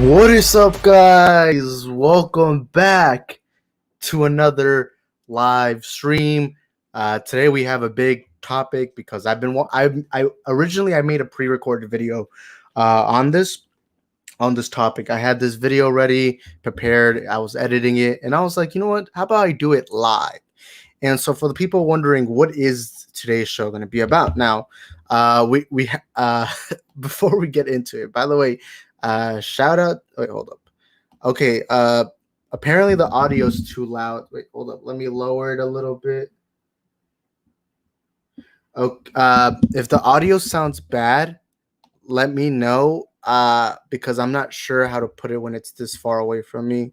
What is up, guys? Welcome back to another live stream. Today we have a big topic because I originally made a pre-recorded video on this topic. I had this video ready, prepared. I was editing it, and I was like, you know what? How about I do it live? And so, for the people wondering, what is today's show going to be about? Now, we before we get into it, by the way, shout out. Wait, hold up. Okay. Apparently the audio's too loud. Wait, hold up. Let me lower it a little bit. Okay. If the audio sounds bad, let me know. Because I'm not sure how to put it when it's this far away from me.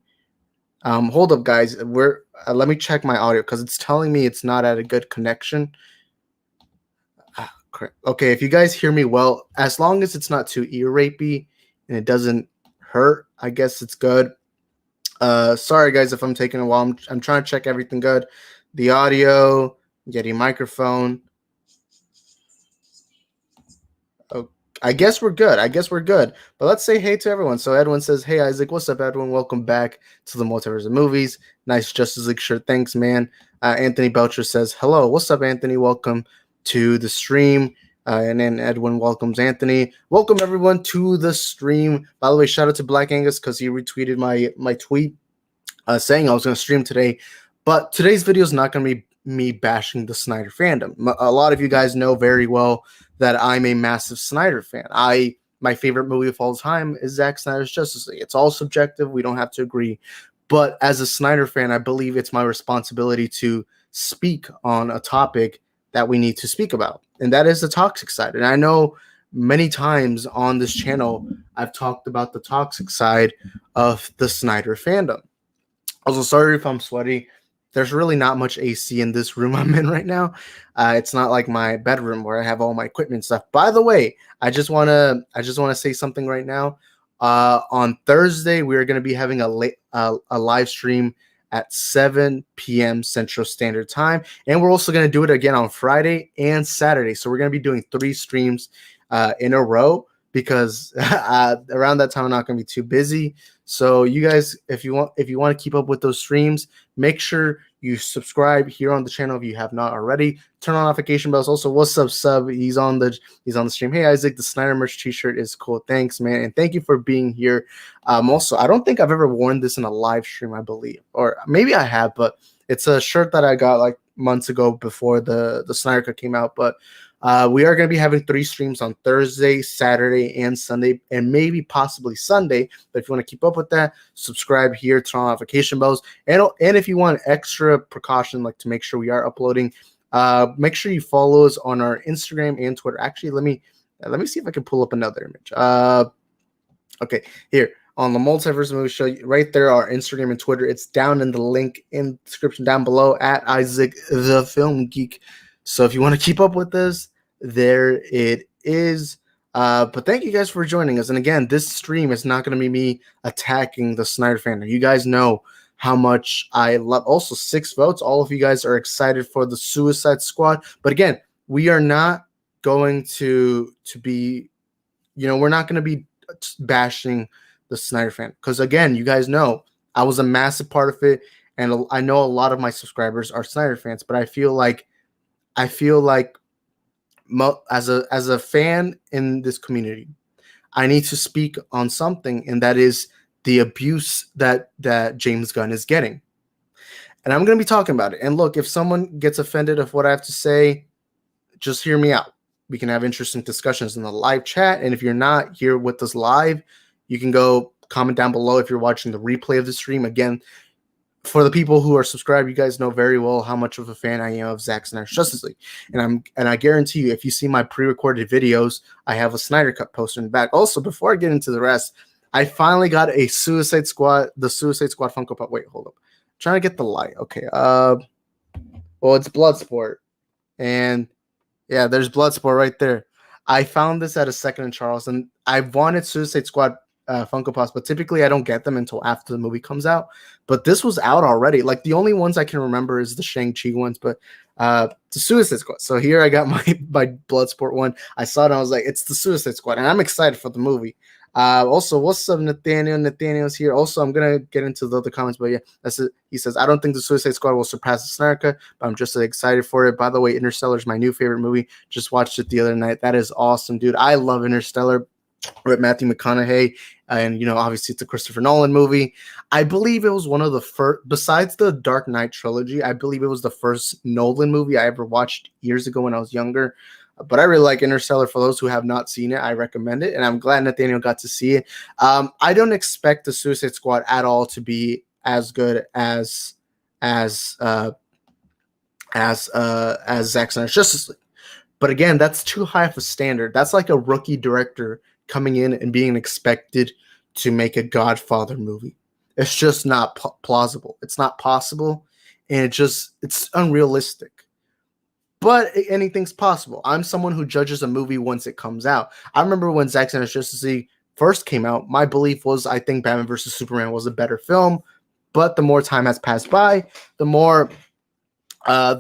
Hold up, guys. Let me check my audio because it's telling me it's not at a good connection. Okay, if you guys hear me well, as long as it's not too ear rapey and it doesn't hurt, I guess it's good. Sorry guys if I'm taking a while. I'm trying to check everything good. The audio, getting microphone. Oh, I guess we're good. But let's say hey to everyone. So Edwin says, "Hey Isaac, what's up, Edwin? Welcome back to the Multiverse of Movies. Nice Justice League shirt. Thanks, man." Anthony Belcher says, "Hello, what's up, Anthony? Welcome to the stream." And then Edwin welcomes Anthony. Welcome everyone to the stream. By the way, shout out to Black Angus because he retweeted my tweet saying I was going to stream today. But today's video is not going to be me bashing the Snyder fandom. A lot of you guys know very well that I'm a massive Snyder fan. My favorite movie of all time is Zack Snyder's Justice League. It's all subjective. We don't have to agree. But as a Snyder fan, I believe it's my responsibility to speak on a topic that we need to speak about, and that is the toxic side. And I know many times on this channel, I've talked about the toxic side of the Snyder fandom. Also, sorry if I'm sweaty. There's really not much AC in this room I'm in right now. It's not like my bedroom where I have all my equipment and stuff. By the way, I just wanna say something right now. On Thursday, we're gonna be having a live stream at 7 p.m. Central Standard Time. And we're also going to do it again on Friday and Saturday. So we're going to be doing 3 streams in a row because around that time I'm not going to be too busy. So you guys, if you want to keep up with those streams, make sure you subscribe here on the channel if you have not already. Turn on notification bells. Also, what's up, sub? He's on the stream. Hey Isaac, the Snyder merch t-shirt is cool. Thanks, man, and thank you for being here. Also, I don't think I've ever worn this in a live stream, I believe, or maybe I have, but it's a shirt that I got like months ago before the Snyder Cut came out. But we are going to be having 3 streams on Thursday, Saturday, and Sunday, and maybe possibly Sunday. But if you want to keep up with that, subscribe here, turn on notification bells, and if you want extra precaution, like to make sure we are uploading, make sure you follow us on our Instagram and Twitter. Actually, let me see if I can pull up another image. Okay, here on the Multiverse Movie Show, right there, our Instagram and Twitter. It's down in the link in the description down below at Isaac the Film Geek. So if you want to keep up with this, there it is. But thank you guys for joining us. And again, this stream is not going to be me attacking the Snyder fandom. You guys know how much I love. Also, 6 votes. All of you guys are excited for the Suicide Squad. But again, we are not going to be, we're not going to be bashing the Snyder fan. Because again, you guys know I was a massive part of it. And I know a lot of my subscribers are Snyder fans. But I feel like as a fan in this community, I need to speak on something, and that is the abuse that James Gunn is getting. And I'm going to be talking about it. And look, if someone gets offended of what I have to say, just hear me out. We can have interesting discussions in the live chat. And if you're not here with us live, you can go comment down below if you're watching the replay of the stream. Again, for the people who are subscribed, you guys know very well how much of a fan I am of Zack Snyder's Justice League. And I guarantee you, if you see my pre-recorded videos, I have a Snyder Cut poster in the back. Also, before I get into the rest, I finally got the Suicide Squad Funko Pop. Wait, hold up. I'm trying to get the light. Okay. Well, it's Bloodsport. And yeah, there's Bloodsport right there. I found this at a Second and Charles, and I wanted Suicide Squad Funko Pops, but typically I don't get them until after the movie comes out. But this was out already. Like, the only ones I can remember is the Shang-Chi ones, but the Suicide Squad. So here I got my Bloodsport one. I saw it and I was like, it's the Suicide Squad, and I'm excited for the movie. Also, what's up, Nathaniel? Nathaniel's here. Also, I'm gonna get into the other comments, but yeah, that's it. He says, I don't think the Suicide Squad will surpass the Snyder Cut, but I'm just excited for it. By the way, Interstellar is my new favorite movie. Just watched it the other night. That is awesome, dude. I love Interstellar with Matthew McConaughey, and obviously it's a Christopher Nolan movie. I believe it was one of the first, besides the Dark Knight trilogy, I believe it was the first Nolan movie I ever watched years ago when I was younger. But I really like Interstellar. For those who have not seen it, I recommend it, and I'm glad Nathaniel got to see it. I don't expect the Suicide Squad at all to be as good as Zack Snyder's Justice League. But again, that's too high of a standard. That's like a rookie director coming in and being expected to make a Godfather movie. It's just not plausible. It's not possible, and it's unrealistic. But anything's possible. I'm someone who judges a movie once it comes out. I remember when Zack Snyder's Justice League first came out, my belief was I think Batman vs. Superman was a better film. But the more time has passed by, the more I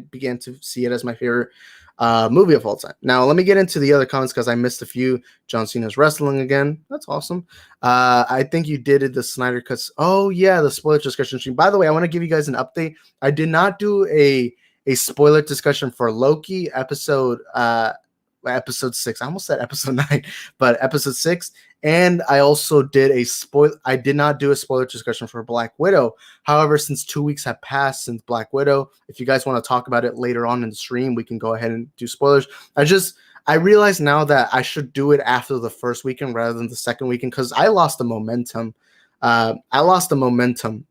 began to see it as my favorite movie of all time. Now, let me get into the other comments because I missed a few. John Cena's wrestling again. That's awesome. I think you did it, the Snyder Cuts. Oh, yeah, the spoiler discussion stream. By the way, I want to give you guys an update. I did not do a spoiler discussion for Loki episode 6. I almost said episode 9, but episode 6. And I also did I did not do a spoiler discussion for Black Widow. However, since 2 weeks have passed since Black Widow, if you guys want to talk about it later on in the stream, we can go ahead and do spoilers. I realize now that I should do it after the first weekend rather than the second weekend because I lost the momentum. I lost the momentum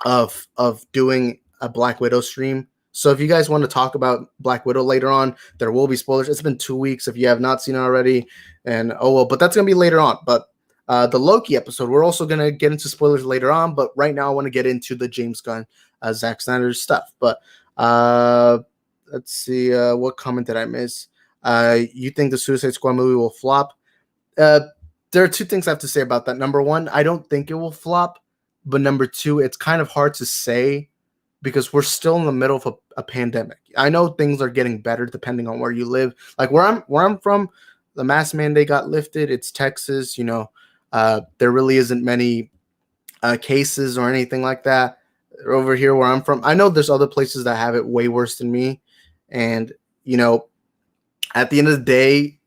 of doing a Black Widow stream. So if you guys want to talk about Black Widow later on, there will be spoilers. It's been 2 weeks if you have not seen it already. And but that's going to be later on. But the Loki episode, we're also going to get into spoilers later on. But right now I want to get into the James Gunn, Zack Snyder's stuff. But let's see. What comment did I miss? You think the Suicide Squad movie will flop? There are two things I have to say about that. Number one, I don't think it will flop. But number two, it's kind of hard to say because we're still in the middle of a pandemic. I know things are getting better depending on where you live. Like where I'm from, the mask mandate got lifted. It's Texas. There really isn't many cases or anything like that over here where I'm from. I know there's other places that have it way worse than me. And, at the end of the day,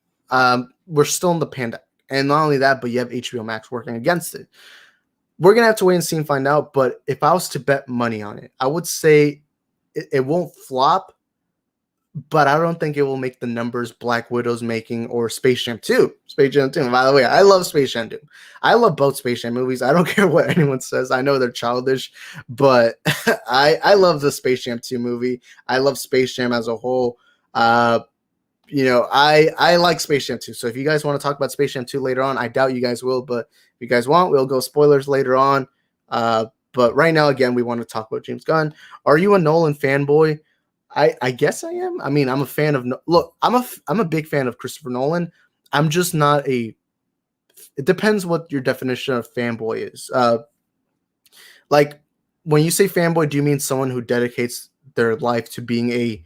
we're still in the pandemic. And not only that, but you have HBO Max working against it. We're going to have to wait and see and find out. But if I was to bet money on it, I would say it won't flop, but I don't think it will make the numbers Black Widow's making or Space Jam 2. Space Jam 2. By the way, I love Space Jam 2. I love both Space Jam movies. I don't care what anyone says. I know they're childish, but I love the Space Jam 2 movie. I love Space Jam as a whole. I like Space Jam 2. So if you guys want to talk about Space Jam 2 later on, I doubt you guys will, but if you guys want, we'll go spoilers later on. But right now, again, we want to talk about James Gunn. Are you a Nolan fanboy? I guess I am. I mean, I'm a fan of I'm a big fan of Christopher Nolan. I'm just not it depends what your definition of fanboy is. Like when you say fanboy, do you mean someone who dedicates their life to being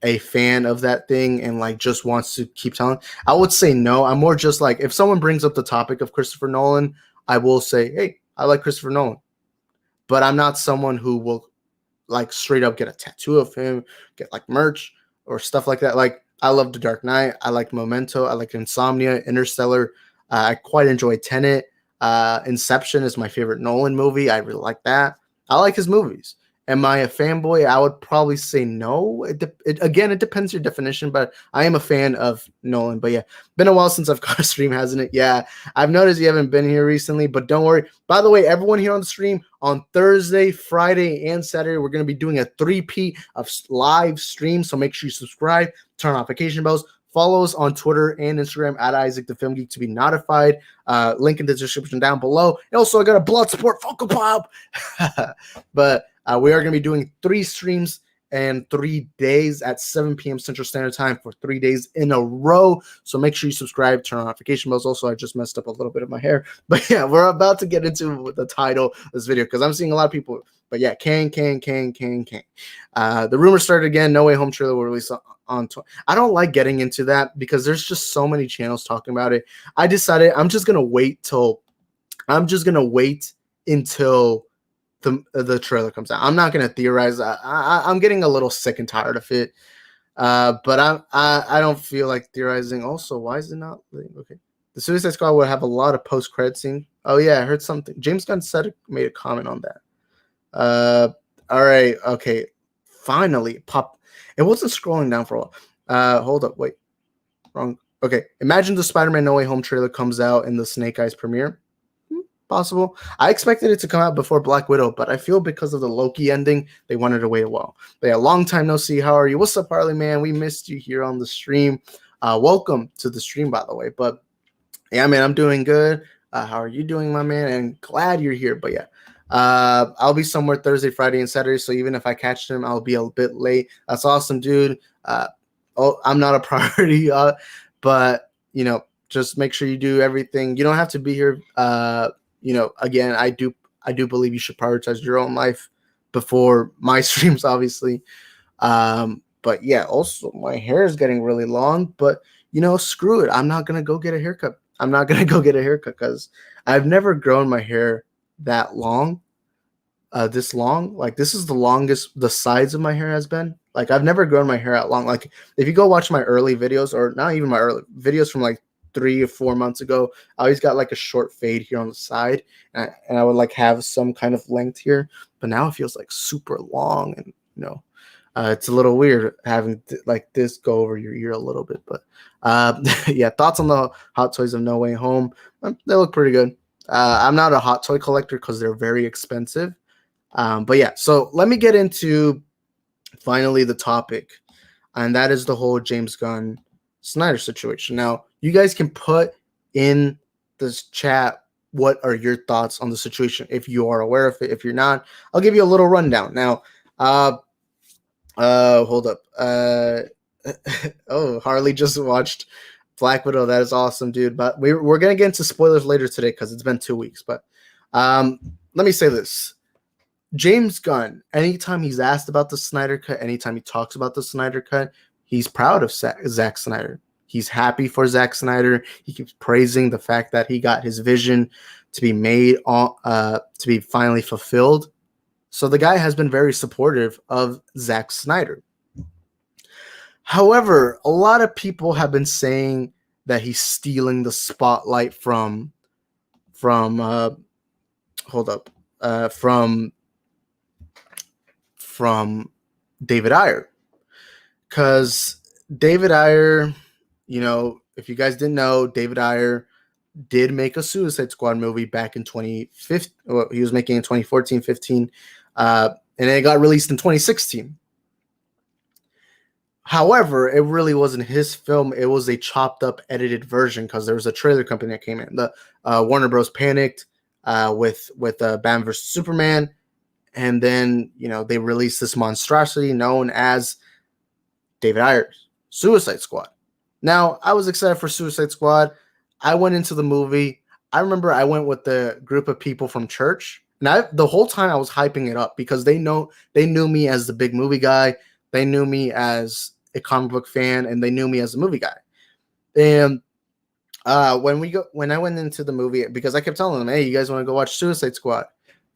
a fan of that thing and like just wants to keep telling? I would say no. I'm more just like if someone brings up the topic of Christopher Nolan, I will say, hey, I like Christopher Nolan. But I'm not someone who will like straight up get a tattoo of him, get like merch or stuff like that. Like I love The Dark Knight. I like Memento. I like Insomnia, Interstellar. I quite enjoy Tenet. Inception is my favorite Nolan movie. I really like that. I like his movies. Am I a fanboy? I would probably say no. Again, it depends your definition, but I am a fan of Nolan. But yeah, been a while since I've got a stream, hasn't it? Yeah, I've noticed you haven't been here recently, but don't worry. By the way, everyone here on the stream, on Thursday, Friday, and Saturday, we're going to be doing a 3P of live streams, so make sure you subscribe, turn on notification bells, follow us on Twitter and Instagram at Isaac the Film Geek to be notified. Link in the description down below. And also, I got a Blood Sport Funko Pop. But we are going to be doing 3 streams and 3 days at 7 p.m. Central Standard Time for 3 days in a row. So make sure you subscribe, turn on notification bells. Also, I just messed up a little bit of my hair. But yeah, we're about to get into the title of this video because I'm seeing a lot of people. But yeah, Kang. The rumor started again. No Way Home trailer will release on. I don't like getting into that because there's just so many channels talking about it. I decided I'm just gonna wait until the trailer comes out. I'm not gonna theorize. I'm getting a little sick and tired of it. But I don't feel like theorizing. Also, why is it not okay? The Suicide Squad would have a lot of post credit scene. Oh yeah, I heard something. James Gunn made a comment on that. All right, okay. Finally, pop. It wasn't scrolling down for a while. Hold up, wait, wrong. Okay, imagine the Spider-Man No Way Home trailer comes out in the Snake Eyes premiere. Possible. I expected it to come out before Black Widow, but I feel because of the Loki ending, they wanted to wait a while. But yeah, long time no see. How are you? What's up, Harley, man? We missed you here on the stream. Welcome to the stream, by the way. But yeah, man, I'm doing good. How are you doing, my man? And glad you're here. But yeah, I'll be somewhere Thursday, Friday, and Saturday. So even if I catch them, I'll be a bit late. That's awesome, dude. I'm not a priority, but you know, just make sure you do everything. You don't have to be here. Again, I do believe you should prioritize your own life before my streams, obviously. But yeah, also my hair is getting really long, but screw it. I'm not gonna go get a haircut. Because I've never grown my hair that long, this long. Like this is the longest the sides of my hair has been. Like I've never grown my hair that long. Like if you go watch my early videos, or not even my early videos from like 3 or 4 months ago, I always got like a short fade here on the side, and I would like have some kind of length here, but now it feels like super long, and it's a little weird having like this go over your ear a little bit. But yeah, thoughts on the Hot Toys of No Way Home? They look pretty good. I'm not a hot toy collector because they're very expensive, but yeah, so let me get into finally the topic, and that is the whole James Gunn Snyder situation. Now, you guys can put in this chat what are your thoughts on the situation if you are aware of it. If you're not, I'll give you a little rundown. Now, hold up. Oh, Harley just watched Black Widow. That is awesome, dude. But we're gonna get into spoilers later today because it's been 2 weeks. But let me say this. James Gunn, anytime he's asked about the Snyder Cut, anytime he talks about the Snyder Cut, he's proud of Zack Snyder. He's happy for Zack Snyder. He keeps praising the fact that he got his vision to be made to be finally fulfilled. So the guy has been very supportive of Zack Snyder. However, a lot of people have been saying that he's stealing the spotlight from David Ayer. Because David Ayer, if you guys didn't know, David Ayer did make a Suicide Squad movie back in 2015. Well, he was making in 2014, 15, and it got released in 2016. However, it really wasn't his film. It was a chopped up, edited version because there was a trailer company that came in. The Warner Bros. Panicked with Batman vs. Superman, and then they released this monstrosity known as David Ayer's Suicide Squad. Now, I was excited for Suicide Squad. I went into the movie. I remember I went with the group of people from church, and the whole time I was hyping it up because they knew me as the big movie guy. They knew me as a comic book fan, and they knew me as a movie guy. And when I went into the movie, because I kept telling them, "Hey, you guys want to go watch Suicide Squad?"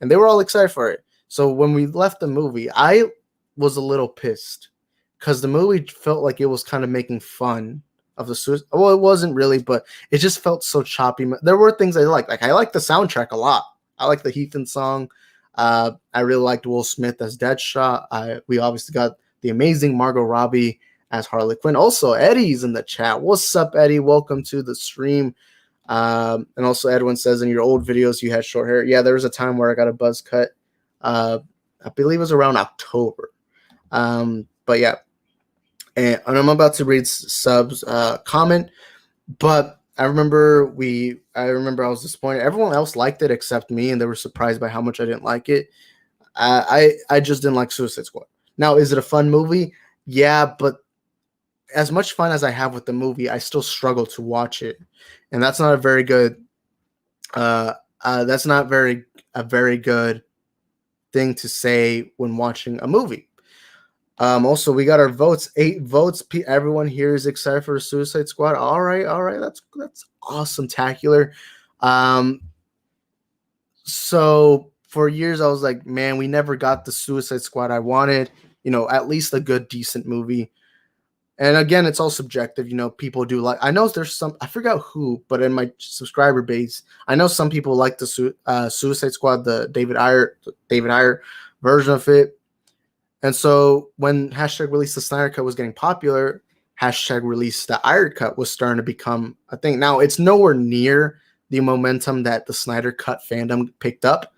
And they were all excited for it. So when we left the movie, I was a little pissed because the movie felt like it was kind of making fun of the Suicide. Well, it wasn't really, but it just felt so choppy. There were things I liked. Like I liked the soundtrack a lot. I liked the Heathen song. I really liked Will Smith as Deadshot. We obviously got the amazing Margot Robbie as Harley Quinn. Also, Eddie's in the chat. What's up, Eddie? Welcome to the stream. And also, Edwin says in your old videos you had short hair. Yeah, there was a time where I got a buzz cut. I believe it was around October. But yeah, and I'm about to read subs comment, but I remember I was disappointed. Everyone else liked it except me, and they were surprised by how much I didn't like it. I just didn't like Suicide Squad. Now, is it a fun movie? Yeah, but as much fun as I have with the movie, I still struggle to watch it, and that's not a very good. Uh, that's not very a very good thing to say when watching a movie. Also, we got our votes. 8 votes. Everyone here is excited for Suicide Squad. All right, all right. That's awesome, tacular. Um, so for years I was like, man, we never got the Suicide Squad I wanted. At least a good, decent movie. And again, it's all subjective. People do like. I know there's some. I forgot who, but in my subscriber base, I know some people like the Suicide Squad, the David Ayer version of it. And so when hashtag release the Snyder Cut was getting popular, hashtag release the Ayer Cut was starting to become a thing. Now it's nowhere near the momentum that the Snyder Cut fandom picked up,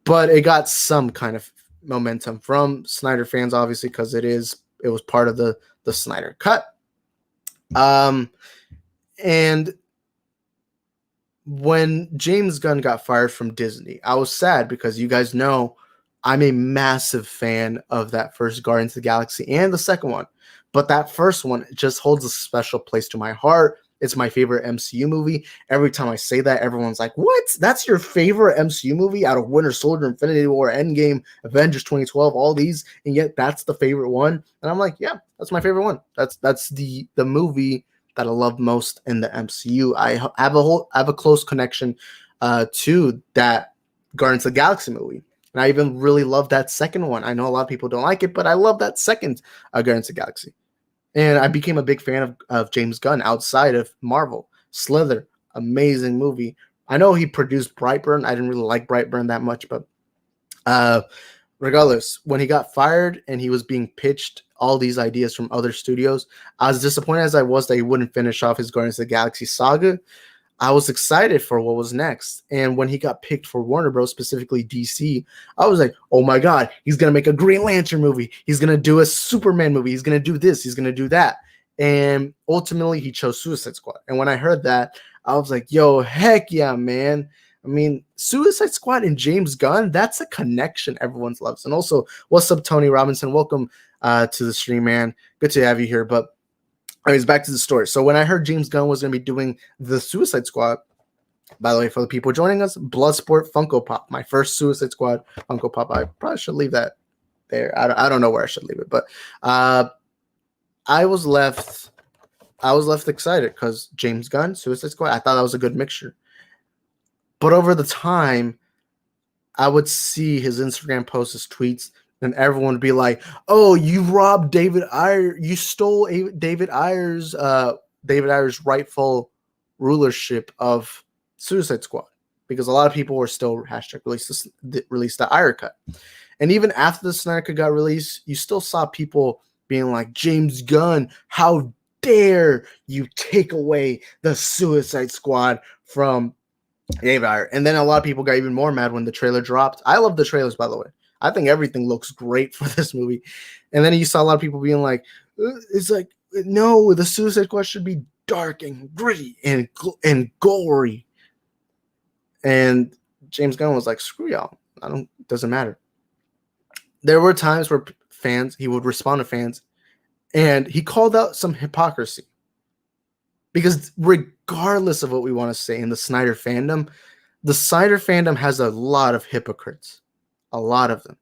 but it got some kind of momentum from Snyder fans, obviously, because it was part of the Snyder Cut. And when James Gunn got fired from Disney, I was sad because you guys know I'm a massive fan of that first Guardians of the Galaxy and the second one. But that first one just holds a special place to my heart. It's my favorite MCU movie. Every time I say that, everyone's like, what? That's your favorite MCU movie out of Winter Soldier, Infinity War, Endgame, Avengers 2012, all these, and yet that's the favorite one? And I'm like, yeah, that's my favorite one. That's the movie that I love most in the MCU. I have a close connection to that Guardians of the Galaxy movie. And I even really love that second one. I know a lot of people don't like it, but I love that second Guardians of the Galaxy. And I became a big fan of James Gunn outside of Marvel. Slither, amazing movie. I know he produced Brightburn. I didn't really like Brightburn that much, but regardless, when he got fired and he was being pitched all these ideas from other studios, as disappointed as I was that he wouldn't finish off his Guardians of the Galaxy saga, I was excited for what was next. And when he got picked for Warner Bros., specifically DC, I was like, oh my God, he's going to make a Green Lantern movie. He's going to do a Superman movie. He's going to do this. He's going to do that. And ultimately, he chose Suicide Squad. And when I heard that, I was like, yo, heck yeah, man. I mean, Suicide Squad and James Gunn, that's a connection everyone loves. And also, what's up, Tony Robinson? Welcome to the stream, man. Good to have you here. But anyways, back to the story. So when I heard James Gunn was going to be doing the Suicide Squad, by the way, for the people joining us, Bloodsport Funko Pop, my first Suicide Squad Funko Pop. I probably should leave that there. I don't know where I should leave it, but I was left excited because James Gunn, Suicide Squad, I thought that was a good mixture. But over the time, I would see his Instagram posts, his tweets, and everyone would be like, "Oh, you robbed David Ayer. You stole David Ayer's rightful rulership of Suicide Squad," because a lot of people were still hashtag release the Ayer cut. And even after the Snyder Cut got released, you still saw people being like, "James Gunn, how dare you take away the Suicide Squad from David Ayer?" And then a lot of people got even more mad when the trailer dropped. I love the trailers, by the way. I think everything looks great for this movie. And then you saw a lot of people being like, it's like, no, the Suicide Squad should be dark and gritty and gory. And James Gunn was like, screw y'all. It doesn't matter. There were times where he would respond to fans, and he called out some hypocrisy. Because regardless of what we want to say in the Snyder fandom, the Snyder fandom has a lot of hypocrites. A lot of them.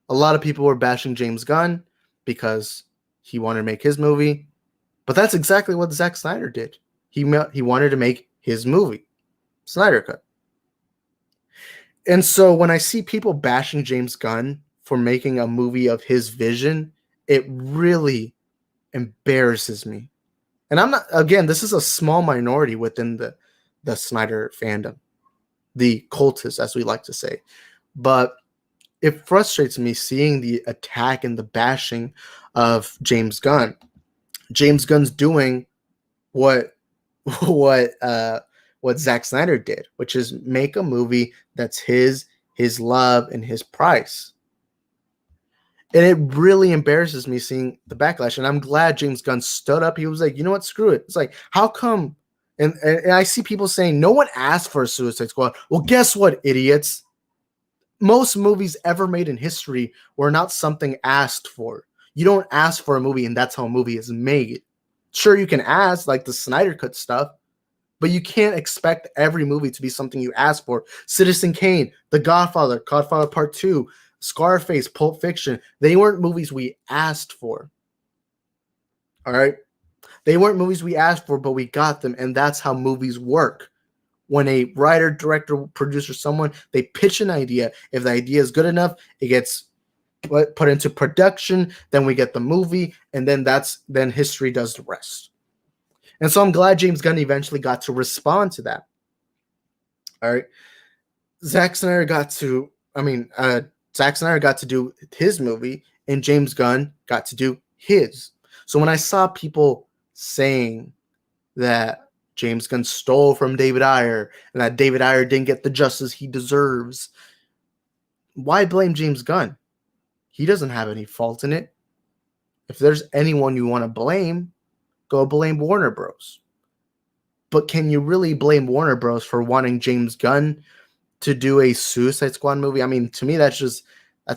A lot of people were bashing James Gunn because he wanted to make his movie. But that's exactly what Zack Snyder did. He wanted to make his movie. Snyder Cut. And so when I see people bashing James Gunn for making a movie of his vision, it really embarrasses me. And I'm not, again, this is a small minority within the Snyder fandom. The cultists, as we like to say. But it frustrates me seeing the attack and the bashing of James Gunn. James Gunn's doing what Zack Snyder did, which is make a movie that's his love and his price. And it really embarrasses me seeing the backlash. And I'm glad James Gunn stood up. He was like, you know what? Screw it. It's like, how come? And I see people saying, no one asked for a Suicide Squad. Well, guess what, idiots? most movies ever made in history were not something asked for. You don't ask for a movie and that's how a movie is made. Sure, you can ask, like the Snyder Cut stuff, but you can't expect every movie to be something you ask for. Citizen Kane, The Godfather, Godfather Part 2, Scarface, Pulp Fiction, they weren't movies we asked for. All right? They weren't movies we asked for, but we got them, and that's how movies work. When a writer, director, producer, someone, they pitch an idea. If the idea is good enough, it gets put into production, then we get the movie, and then history does the rest. And so I'm glad James Gunn eventually got to respond to that. All right. Zack Snyder got to do his movie, and James Gunn got to do his. So when I saw people saying that James Gunn stole from David Ayer and that David Ayer didn't get the justice he deserves, why blame James Gunn? He doesn't have any fault in it. If there's anyone you want to blame, go blame Warner Bros. But can you really blame Warner Bros. For wanting James Gunn to do a Suicide Squad movie? I mean, to me, that's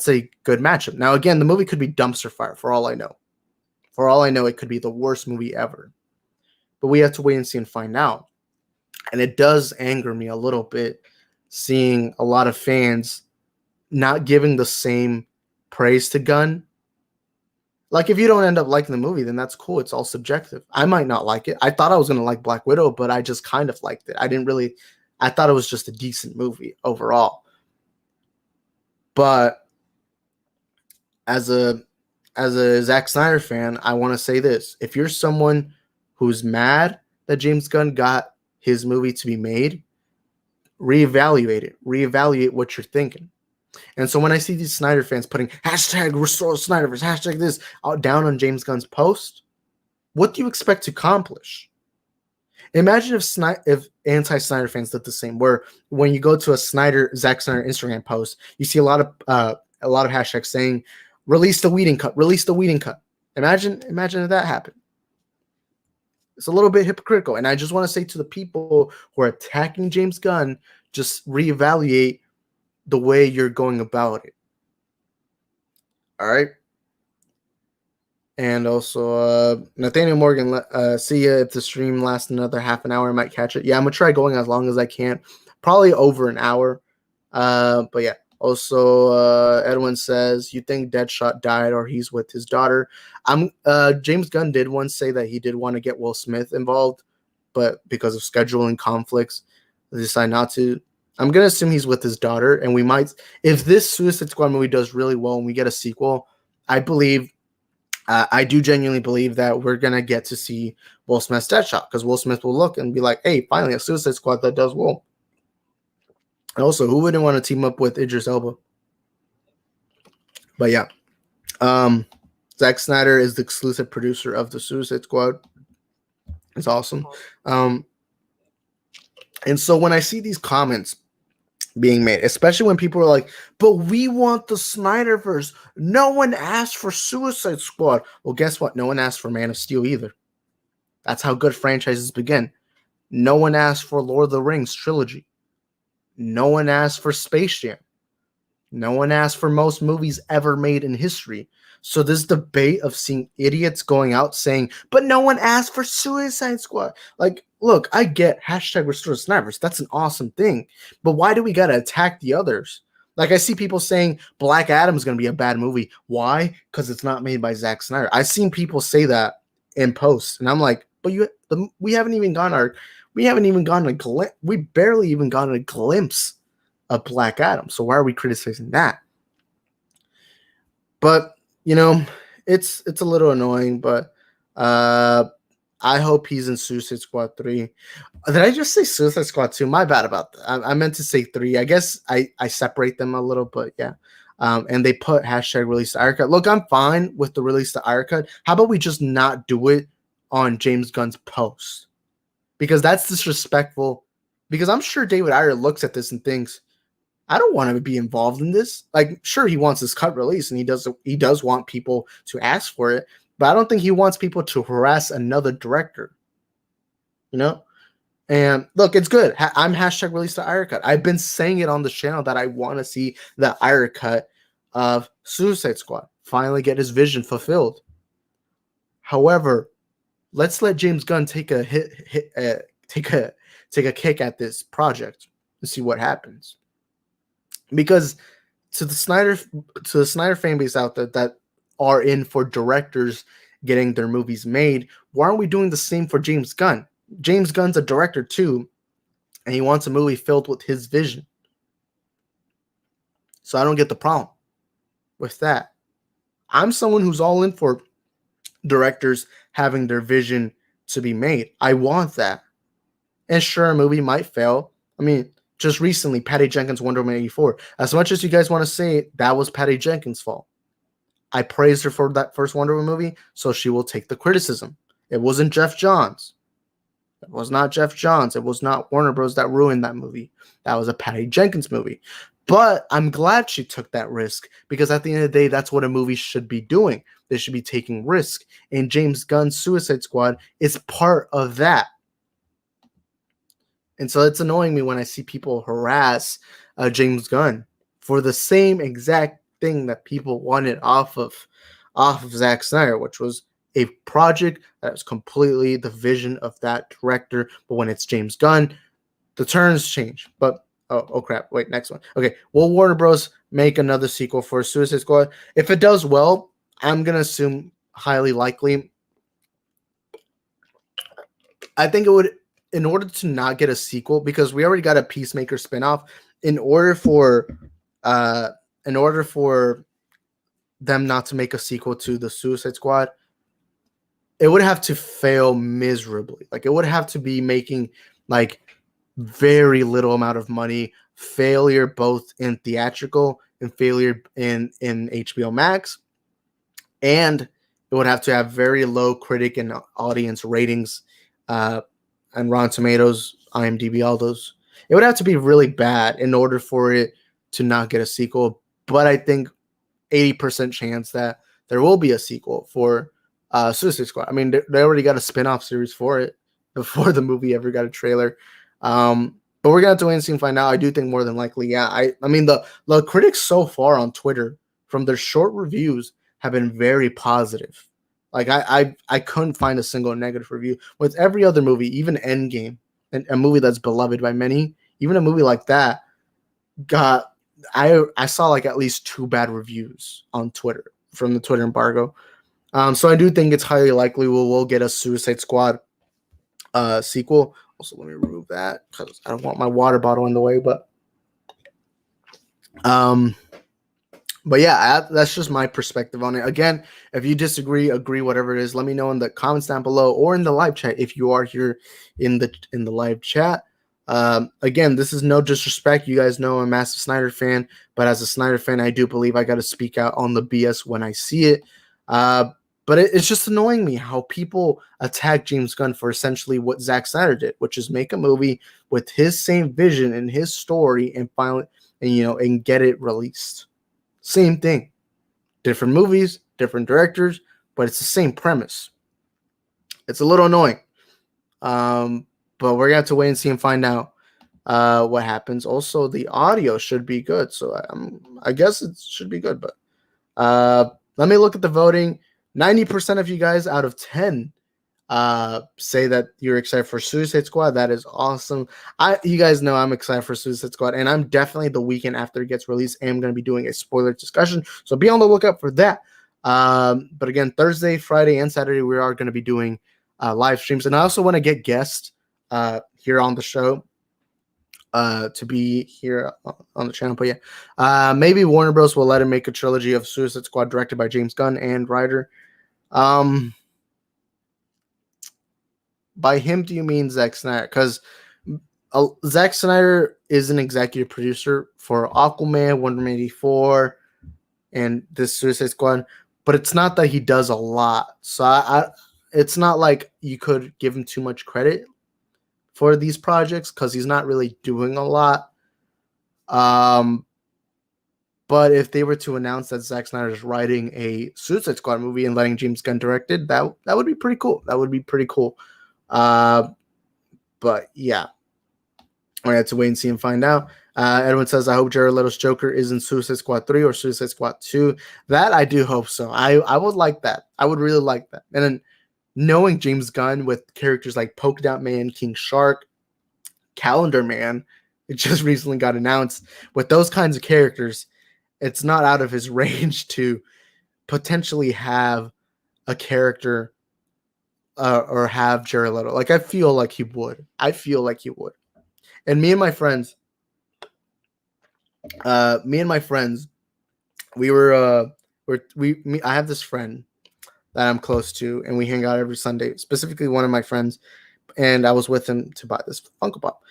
a good matchup. Now, again, the movie could be dumpster fire for all I know. For all I know, it could be the worst movie ever. But we have to wait and see and find out. And it does anger me a little bit seeing a lot of fans not giving the same praise to Gunn. Like, if you don't end up liking the movie, then that's cool. It's all subjective. I might not like it. I thought I was going to like Black Widow, but I just kind of liked it. I thought it was just a decent movie overall. But as a Zack Snyder fan, I want to say this. If you're someone who's mad that James Gunn got his movie to be made, reevaluate it. Reevaluate what you're thinking. And so when I see these Snyder fans putting hashtag restore Snyderverse, hashtag this out down on James Gunn's post, what do you expect to accomplish? Imagine if anti-Snyder fans did the same, where when you go to a Zack Snyder Instagram post, you see a lot of hashtags saying, release the Whedon cut, release the Whedon cut. Imagine if that happened. It's a little bit hypocritical. And I just want to say to the people who are attacking James Gunn, just reevaluate the way you're going about it. All right. And also, Nathaniel Morgan, see ya. If the stream lasts another half an hour, I might catch it. Yeah, I'm going to try going as long as I can. Probably over an hour. But yeah. Also, Edwin says, you think Deadshot died or he's with his daughter? James Gunn did once say that he did want to get Will Smith involved, but because of scheduling conflicts, they decided not to. I'm going to assume he's with his daughter, and we might, if this Suicide Squad movie does really well and we get a sequel, I do genuinely believe that we're going to get to see Will Smith's Deadshot, because Will Smith will look and be like, hey, finally a Suicide Squad that does well. And also, who wouldn't want to team up with Idris Elba? But yeah, Zack Snyder is the exclusive producer of the Suicide Squad. It's awesome. And so when I see these comments being made, especially when people are like, but we want the Snyderverse. No one asked for Suicide Squad. Well, guess what? No one asked for Man of Steel either. That's how good franchises begin. No one asked for Lord of the Rings trilogy. No one asked for Space Jam. No one asked for most movies ever made in history. So this debate of seeing idiots going out saying, but no one asked for Suicide Squad. Like, look, I get hashtag restore Snyderverse. That's an awesome thing. But why do we got to attack the others? Like, I see people saying Black Adam is going to be a bad movie. Why? Because it's not made by Zack Snyder. I've seen people say that in posts. And I'm like, but we barely even gotten a glimpse of Black Adam. So why are we criticizing that? But, it's a little annoying, but I hope he's in Suicide Squad 3. Did I just say Suicide Squad 2? My bad about that. I meant to say 3. I guess I separate them a little, but yeah. And they put hashtag release the Ayer cut. Look, I'm fine with the release the Ayer cut. How about we just not do it on James Gunn's post? Because that's disrespectful. Because I'm sure David Ayer looks at this and thinks, I don't want to be involved in this. Like, sure, he wants his cut release, and he does want people to ask for it, but I don't think he wants people to harass another director. And look, it's good. I'm hashtag release the Ira cut. I've been saying it on the channel that I want to see the Ira cut of Suicide Squad finally get his vision fulfilled. However, let's let James Gunn take a take a kick at this project and see what happens. Because to the Snyder fan base out there that are in for directors getting their movies made, why aren't we doing the same for James Gunn? James Gunn's a director too, and he wants a movie filled with his vision. So I don't get the problem with that. I'm someone who's all in for directors having their vision to be made. I want that. And sure, a movie might fail. I mean, just recently, Patty Jenkins' Wonder Woman 84. As much as you guys want to say that was Patty Jenkins' fault, I praised her for that first Wonder Woman movie, so she will take the criticism. It wasn't Jeff Johns. It was not Jeff Johns. It was not Warner Bros. That ruined that movie. That was a Patty Jenkins movie. But I'm glad she took that risk because at the end of the day, that's what a movie should be doing. They should be taking risk. And James Gunn's Suicide Squad is part of that. And so it's annoying me when I see people harass James Gunn for the same exact thing that people wanted off of Zack Snyder, which was a project that was completely the vision of that director. But when it's James Gunn, the turns change. But oh crap! Wait, next one. Okay, will Warner Bros. Make another sequel for Suicide Squad? If it does well, I'm gonna assume highly likely. I think it would, in order to not get a sequel, because we already got a Peacemaker spinoff. In order for them not to make a sequel to the Suicide Squad, it would have to fail miserably. Like it would have to be making like very little amount of money, failure both in theatrical and failure in HBO Max, and it would have to have very low critic and audience ratings, and Rotten Tomatoes, IMDb, all those. It would have to be really bad in order for it to not get a sequel. But I think 80% chance that there will be a sequel for Suicide Squad. I mean, they already got a spin-off series for it before the movie ever got a trailer. But we're gonna have to wait and see and find out. I do think more than likely, yeah. I mean the critics so far on Twitter from their short reviews have been very positive. Like I couldn't find a single negative review. With every other movie, even Endgame, and a movie that's beloved by many, even a movie like that got I saw like at least 2 bad reviews on Twitter from the Twitter embargo. So I do think it's highly likely we'll get a Suicide Squad sequel. Also, let me remove that because I don't want my water bottle in the way. But yeah, that's just my perspective on it. Again, if you disagree, agree, whatever it is, let me know in the comments down below or in the live chat if you are here in the live chat. Again, this is no disrespect. You guys know I'm a massive Snyder fan, but as a Snyder fan, I do believe I got to speak out on the BS when I see it. But it's just annoying me how people attack James Gunn for essentially what Zack Snyder did, which is make a movie with his same vision and his story and finally, and get it released. Same thing. Different movies, different directors, but it's the same premise. It's a little annoying. But we're going to have to wait and see and find out what happens. Also, the audio should be good. So I guess it should be good. But let me look at the voting. 90% of you guys out of 10 say that you're excited for Suicide Squad. That is awesome. You guys know I'm excited for Suicide Squad, and I'm definitely the weekend after it gets released, I'm going to be doing a spoiler discussion. So be on the lookout for that. But again, Thursday, Friday, and Saturday, we are going to be doing live streams. And I also want to get guests here on the show to be here on the channel. But yeah, maybe Warner Bros. Will let him make a trilogy of Suicide Squad directed by James Gunn and writer. By him, do you mean Zack Snyder? Because Zack Snyder is an executive producer for Aquaman, Wonder Woman 84, and this Suicide Squad. But it's not that he does a lot. So it's not like you could give him too much credit for these projects because he's not really doing a lot. But if they were to announce that Zack Snyder is writing a Suicide Squad movie and letting James Gunn direct it, that would be pretty cool. That would be pretty cool. But But yeah, we have to wait and see and find out. Edwin says, I hope Jared Leto's Joker is in Suicide Squad 3 or Suicide Squad 2. That I do hope so. I would like that. I would really like that. And then knowing James Gunn with characters like Polka Dot Man, King Shark, Calendar Man, it just recently got announced. With those kinds of characters, it's not out of his range to potentially have a character or have Jared Leto. Like, I feel like he would. And me and my friends, we were I have this friend that I'm close to, and we hang out every Sunday. Specifically, one of my friends, and I was with him to buy this Funko Pop.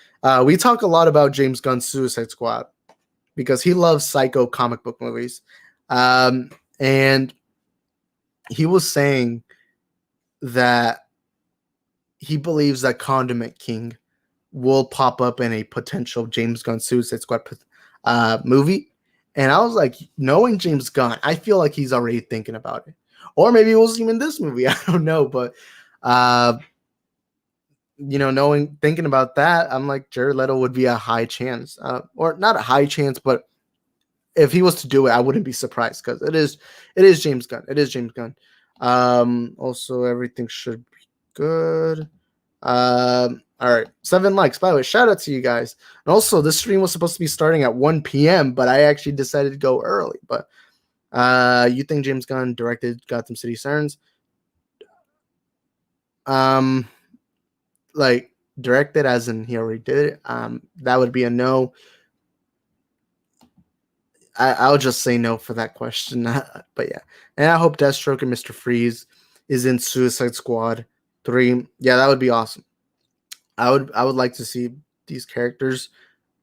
We talk a lot about James Gunn's Suicide Squad because he loves psycho comic book movies, and he was saying that he believes that Condiment King will pop up in a potential James Gunn Suicide Squad movie. And I was like, knowing James Gunn, I feel like he's already thinking about it. Or maybe it wasn't even this movie. I don't know. But, thinking about that, I'm like, Jared Leto would be a high chance. Or not a high chance, but if he was to do it, I wouldn't be surprised because it is James Gunn. It is James Gunn. Also, everything should be good. All right, 7 likes. By the way, shout out to you guys. And also, this stream was supposed to be starting at 1 p.m., but I actually decided to go early. But you think James Gunn directed Gotham City Sirens? Like directed as in he already did it. That would be a no. I'll just say no for that question. But yeah, and I hope Deathstroke and Mr. Freeze is in Suicide Squad 3. Yeah, that would be awesome. I would like to see these characters.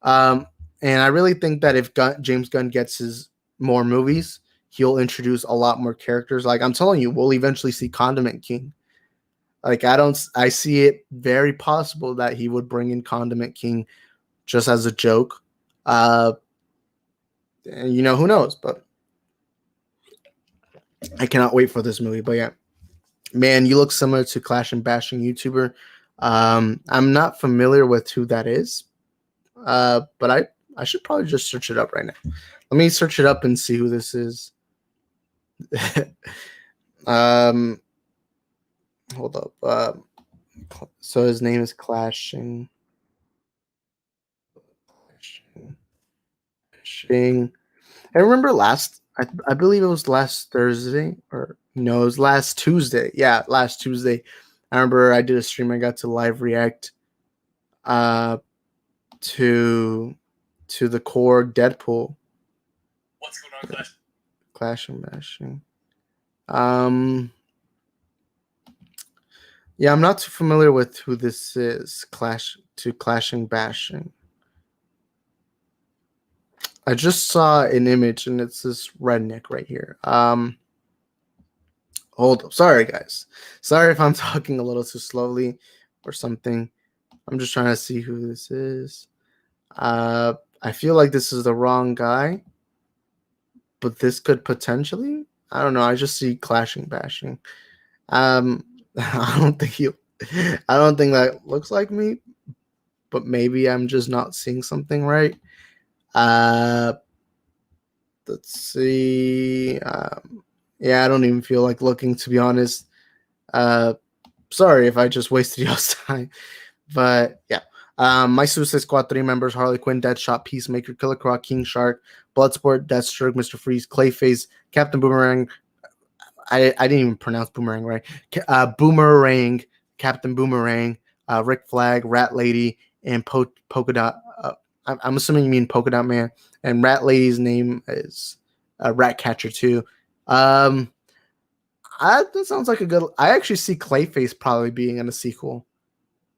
And I really think that if James Gunn gets his more movies, he'll introduce a lot more characters. Like I'm telling you, we'll eventually see Condiment King. Like I see it very possible that he would bring in Condiment King just as a joke. And who knows? But I cannot wait for this movie. But yeah, man, you look similar to Clash and Bashing YouTuber. I'm not familiar with who that is, but I should probably just search it up right now. Let me search it up and see who this is. Hold up. So his name is Clashing. I remember I believe it was last Thursday, or no, it was last Tuesday. Yeah, last Tuesday. I remember I did a stream. I got to live react to the core Deadpool. What's going on, Clash? Clash and Bashing. Yeah, I'm not too familiar with who this is. Clashing Bashing. I just saw an image and it's this redneck right here. Hold up. Sorry, guys. Sorry if I'm talking a little too slowly or something. I'm just trying to see who this is. I feel like this is the wrong guy, but this could potentially. I don't know. I just see Clashing Bashing. I don't think that looks like me, but maybe I'm just not seeing something right. Let's see. Yeah, I don't even feel like looking, to be honest. Sorry if I just wasted y'all's time. But yeah. My Suicide Squad 3 members: Harley Quinn, Deadshot, Peacemaker, Killer Croc, King Shark, Bloodsport, Deathstroke, Mr. Freeze, Clayface, Captain Boomerang. I didn't even pronounce Boomerang right. Boomerang, Captain Boomerang, Rick Flag, Rat Lady, and Polka Dot. I'm assuming you mean Polka Dot Man. And Rat Lady's name is Ratcatcher too. That sounds like a good. I actually see Clayface probably being in a sequel.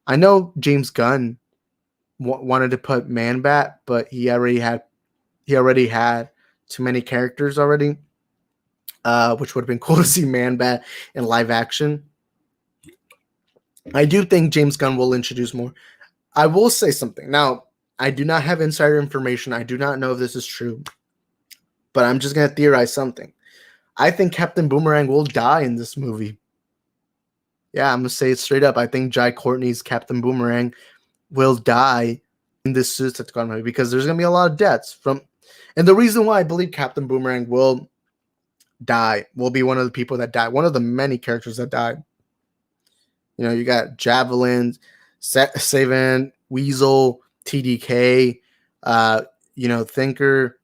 I know James Gunn wanted to put Man Bat, but he already had too many characters already, which would have been cool to see Man Bat in live action. I do think James Gunn will introduce more. I will say something now. I do not have insider information. I do not know if this is true, but I'm just going to theorize something. I think Captain Boomerang will die in this movie. Yeah, I'm going to say it straight up. I think Jai Courtney's Captain Boomerang will die in this Suicide Squad movie because there's gonna be a lot of deaths from, and the reason why I believe Captain Boomerang will die, will be one of the people that die, one of the many characters that died. You know, you got Javelin, Savin, Weasel, TDK, Thinker.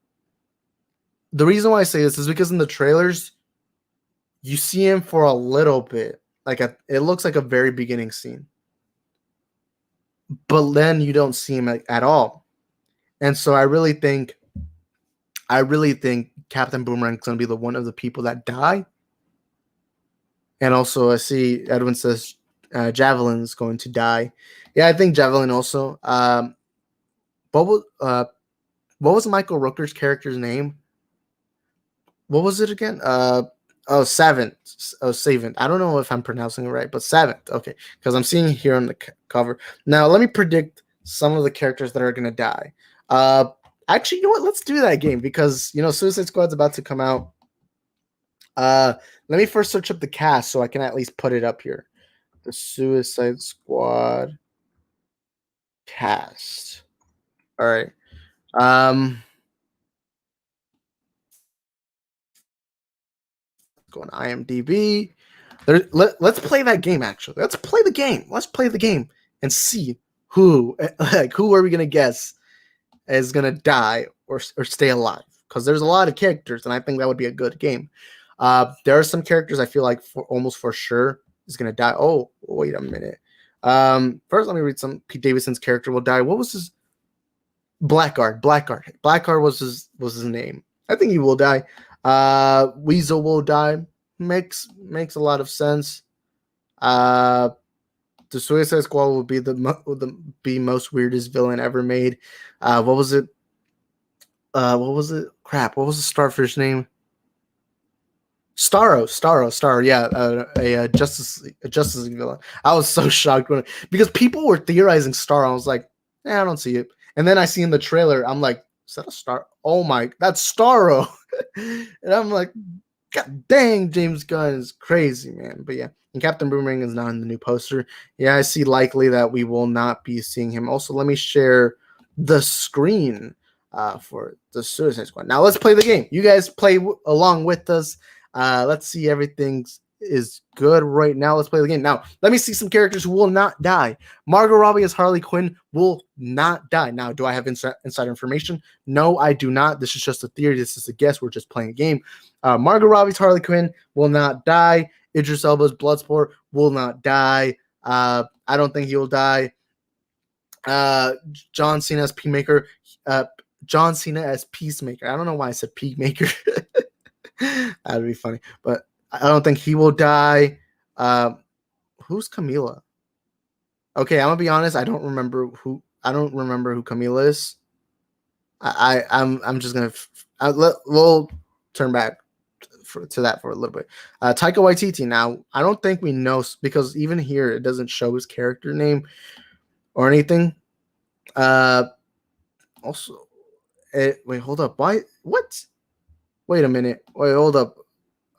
The reason why I say this is because in the trailers, you see him for a little bit. It looks like a very beginning scene. But then you don't see him at all. And so I really think Captain Boomerang is going to be one of the people that die. And also I see Edwin says Javelin's going to die. Yeah, I think Javelin also. What was Michael Rooker's character's name? What was it again? Seventh. Oh, Savant. I don't know if I'm pronouncing it right, but Seventh. Okay, because I'm seeing here on the cover. Now, let me predict some of the characters that are going to die. Actually, you know what? Let's do that game because, Suicide Squad's about to come out. Let me first search up the cast so I can at least put it up here. The Suicide Squad cast. All right. Go on IMDb. Let's play that game. Actually, let's play the game. Let's play the game and see who are we gonna guess is gonna die or stay alive? Because there's a lot of characters, and I think that would be a good game. There are some characters I feel like almost for sure is gonna die. Oh, wait a minute. First, let me read some. Pete Davidson's character will die. What was his? Blackguard was his name. I think he will die. Weasel will die. Makes a lot of sense. The Suicide Squad will be the most weirdest villain ever made. What was it? Crap. What was the Starfish name? Starro. Yeah, a Justice League villain. I was so shocked because people were theorizing Starro. I was like, I don't see it. And then I see in the trailer, I'm like, is that a star? Oh my, that's Starro. And I'm like, God dang, James Gunn is crazy, man. But yeah, and Captain Boomerang is not in the new poster. Yeah, I see likely that we will not be seeing him. Also, let me share the screen for the Suicide Squad. Now let's play the game. You guys play along with us. Let's see everything is good right now. Let's play the game. Now, let me see some characters who will not die. Margot Robbie as Harley Quinn will not die. Now, do I have inside information? No, I do not. This is just a theory. This is a guess. We're just playing a game. Margot Robbie's Harley Quinn will not die. Idris Elba's Bloodsport will not die. I don't think he will die. John Cena as Peacemaker. John Cena as Peacemaker. I don't know why I said Peacemaker. That'd be funny. But I don't think he will die. Who's Camila? Okay, I'm gonna be honest. I don't remember who Camila is. I'm just gonna we'll turn back to that for a little bit. Taika Waititi. Now, I don't think we know because even here it doesn't show his character name or anything. Also, wait, hold up. Why? What? Wait a minute. Wait, hold up.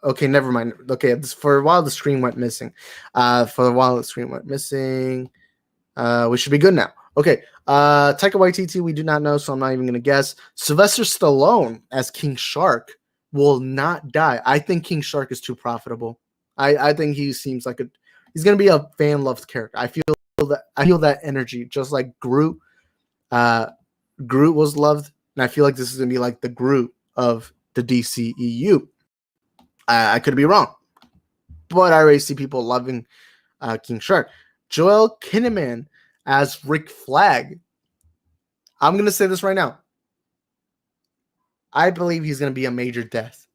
Okay, never mind. Okay, for a while the screen went missing. We should be good now. Okay. Taika Waititi, we do not know, so I'm not even gonna guess. Sylvester Stallone as King Shark will not die. I think King Shark is too profitable. I think he seems like he's gonna be a fan loved character. I feel that energy, just like Groot. Groot was loved, and I feel like this is gonna be like the Groot of the DCEU. I could be wrong, but I already see people loving King Shark. Joel Kinnaman as Rick Flag. I'm going to say this right now. I believe he's going to be a major death.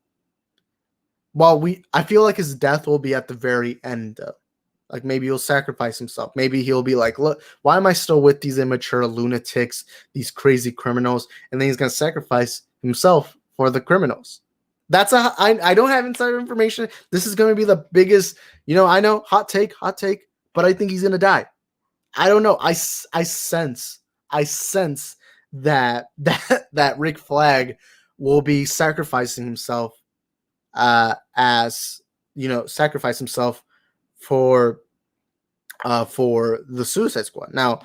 I feel like his death will be at the very end, though. Like maybe he'll sacrifice himself. Maybe he'll be like, look, why am I still with these immature lunatics, these crazy criminals? And then he's going to sacrifice himself for the criminals. I don't have insider information. This is going to be the biggest, I know, hot take, but I think he's going to die. I don't know. I sense that Rick Flag will be sacrificing himself sacrifice himself for the Suicide Squad. Now,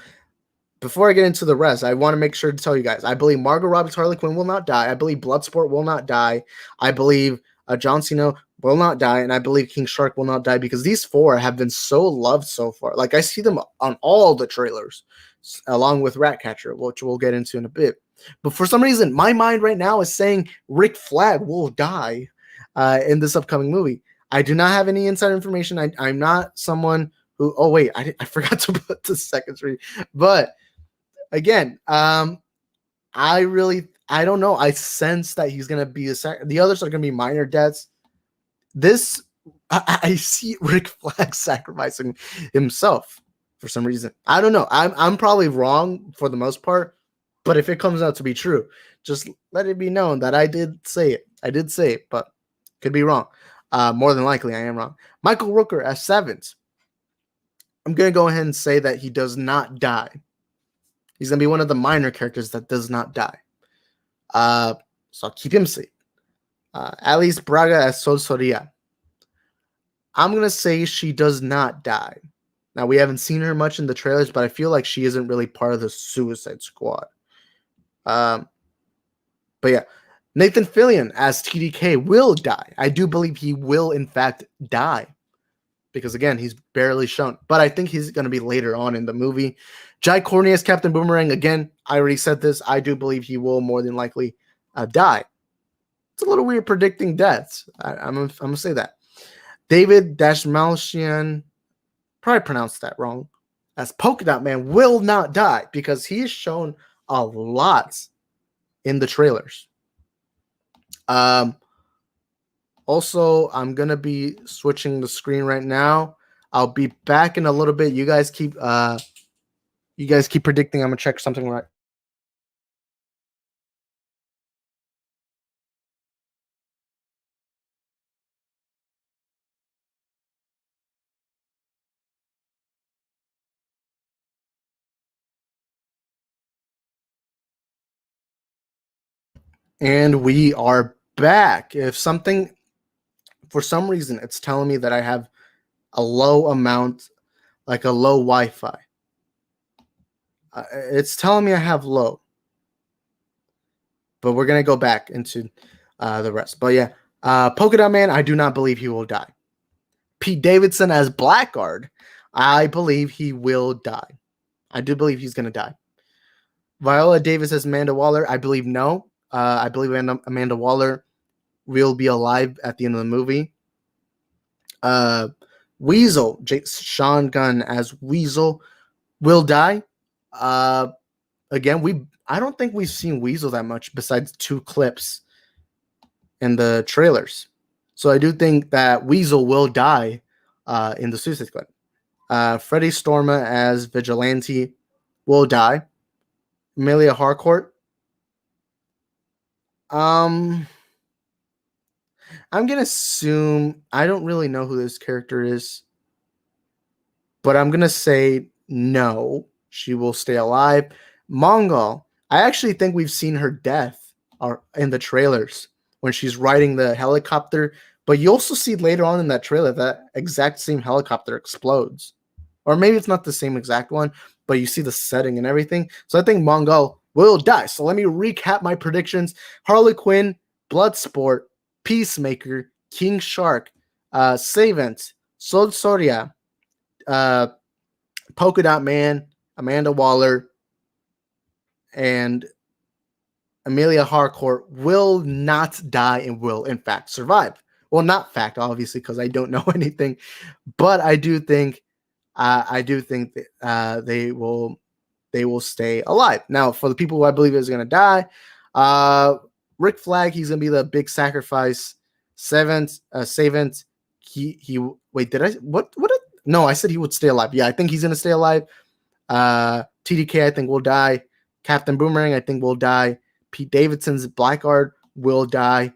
before I get into the rest, I want to make sure to tell you guys. I believe Margot Robbie's Harley Quinn will not die. I believe Bloodsport will not die. I believe John Cena will not die, and I believe King Shark will not die because these four have been so loved so far. Like I see them on all the trailers, along with Ratcatcher, which we'll get into in a bit. But for some reason, my mind right now is saying Rick Flag will die in this upcoming movie. I do not have any inside information. I'm not someone who. Oh wait, I forgot to put the second screen. But again, I don't know. I sense that he's gonna be the others are gonna be minor deaths. This I see Rick Flag sacrificing himself for some reason. I don't know. I'm probably wrong for the most part, but if it comes out to be true, just let it be known that I did say it. I did say it, but could be wrong. More than likely, I am wrong. Michael Rooker as Seventh. I'm gonna go ahead and say that he does not die. He's gonna be one of the minor characters that does not die. So I'll keep him safe. Alice Braga as Sol Soria. I'm gonna say she does not die. Now we haven't seen her much in the trailers, but I feel like she isn't really part of the Suicide Squad. But yeah, Nathan Fillion as TDK will die. I do believe he will in fact die. Because again, he's barely shown. But I think he's going to be later on in the movie. Jai Courtney as Captain Boomerang. Again, I already said this. I do believe he will more than likely die. It's a little weird predicting deaths. I'm going to say that. David Dashmalchian, probably pronounced that wrong, as Polka Dot Man will not die because he is shown a lot in the trailers. Also, I'm gonna be switching the screen right now. I'll be back in a little bit. You guys keep predicting. I'm gonna check something right. And we are back. If something, for some reason, it's telling me that I have a low amount, like a low Wi-Fi. It's telling me I have low. But we're going to go back into the rest. But yeah, Polka Dot Man, I do not believe he will die. Pete Davidson as Blackguard, I believe he will die. I do believe he's going to die. Viola Davis as Amanda Waller, I believe no. I believe Amanda Waller will be alive at the end of the movie. Weasel, Sean Gunn as Weasel, will die. Again, I don't think we've seen Weasel that much besides 2 clips in the trailers. So I do think that Weasel will die in the Suicide Squad. Freddie Storma as Vigilante will die. Amelia Harcourt. I'm gonna assume I don't really know who this character is, but I'm gonna say no. She will stay alive. Mongol. I actually think we've seen her death in the trailers when she's riding the helicopter. But you also see later on in that trailer that exact same helicopter explodes. Or maybe it's not the same exact one, but you see the setting and everything. So I think Mongol will die. So let me recap my predictions. Harley Quinn, Bloodsport, Peacemaker, King Shark, Savant, Sol Soria, Polka Dot Man, Amanda Waller, and Amelia Harcourt will not die and will in fact survive. Well, not fact, obviously, because I don't know anything, but I do think that they will stay alive. Now, for the people who I believe is going to die, Rick Flag, he's going to be the big sacrifice. Savant, he wait, did I what? No, I said he would stay alive. Yeah, I think he's going to stay alive. TDK, I think will die. Captain Boomerang, I think will die. Pete Davidson's Blackguard will die.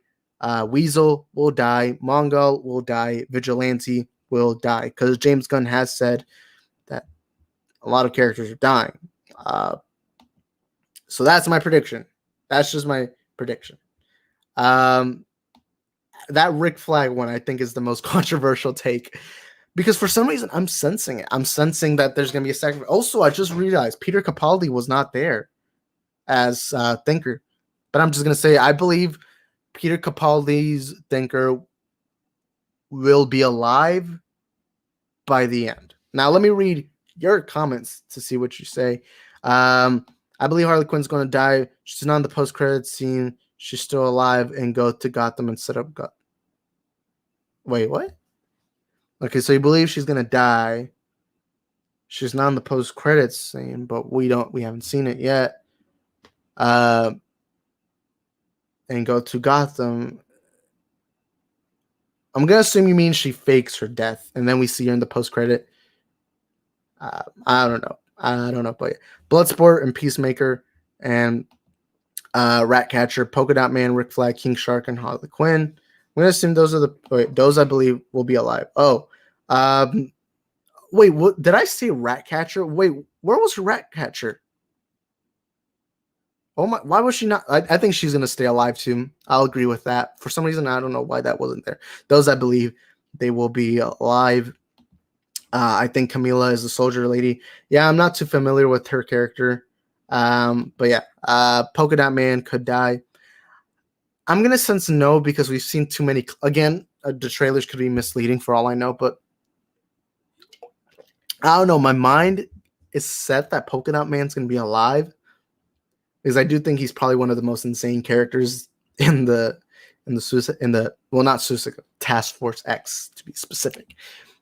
Weasel will die. Mongol will die. Vigilante will die because James Gunn has said that a lot of characters are dying. So that's my prediction. That's just my prediction. That Rick Flag one I think is the most controversial take Because for some reason I'm sensing it. I'm sensing that there's gonna be a sacrifice. Also, I just realized Peter Capaldi was not there as Thinker, but I'm just gonna say I believe Peter Capaldi's Thinker will be alive by the end. Now let me read your comments to see what you say. I believe Harley Quinn's going to die. She's not in the post-credits scene. She's still alive and go to Gotham and set up Wait, what? Okay, so you believe she's going to die. She's not in the post-credits scene, but we haven't seen it yet. And go to Gotham. I'm going to assume you mean she fakes her death, and then we see her in the post-credit. I don't know, but yeah. Bloodsport and Peacemaker and Ratcatcher, Polka Dot Man, Rick Flag, King Shark, and Harley Quinn. I'm gonna assume those I believe will be alive. Wait, what did I say? Ratcatcher? Wait, where was Ratcatcher? Oh my, why was she not? I think she's gonna stay alive too. I'll agree with that. For some reason, I don't know why that wasn't there. Those I believe they will be alive. I think Camila is a soldier lady. Yeah, I'm not too familiar with her character. But yeah, Polka Dot Man could die. I'm going to sense no because we've seen too many. Again, the trailers could be misleading for all I know, but I don't know. My mind is set that Polka Dot Man's going to be alive because I do think he's probably one of the most insane characters in the not Suicide Task Force X to be specific.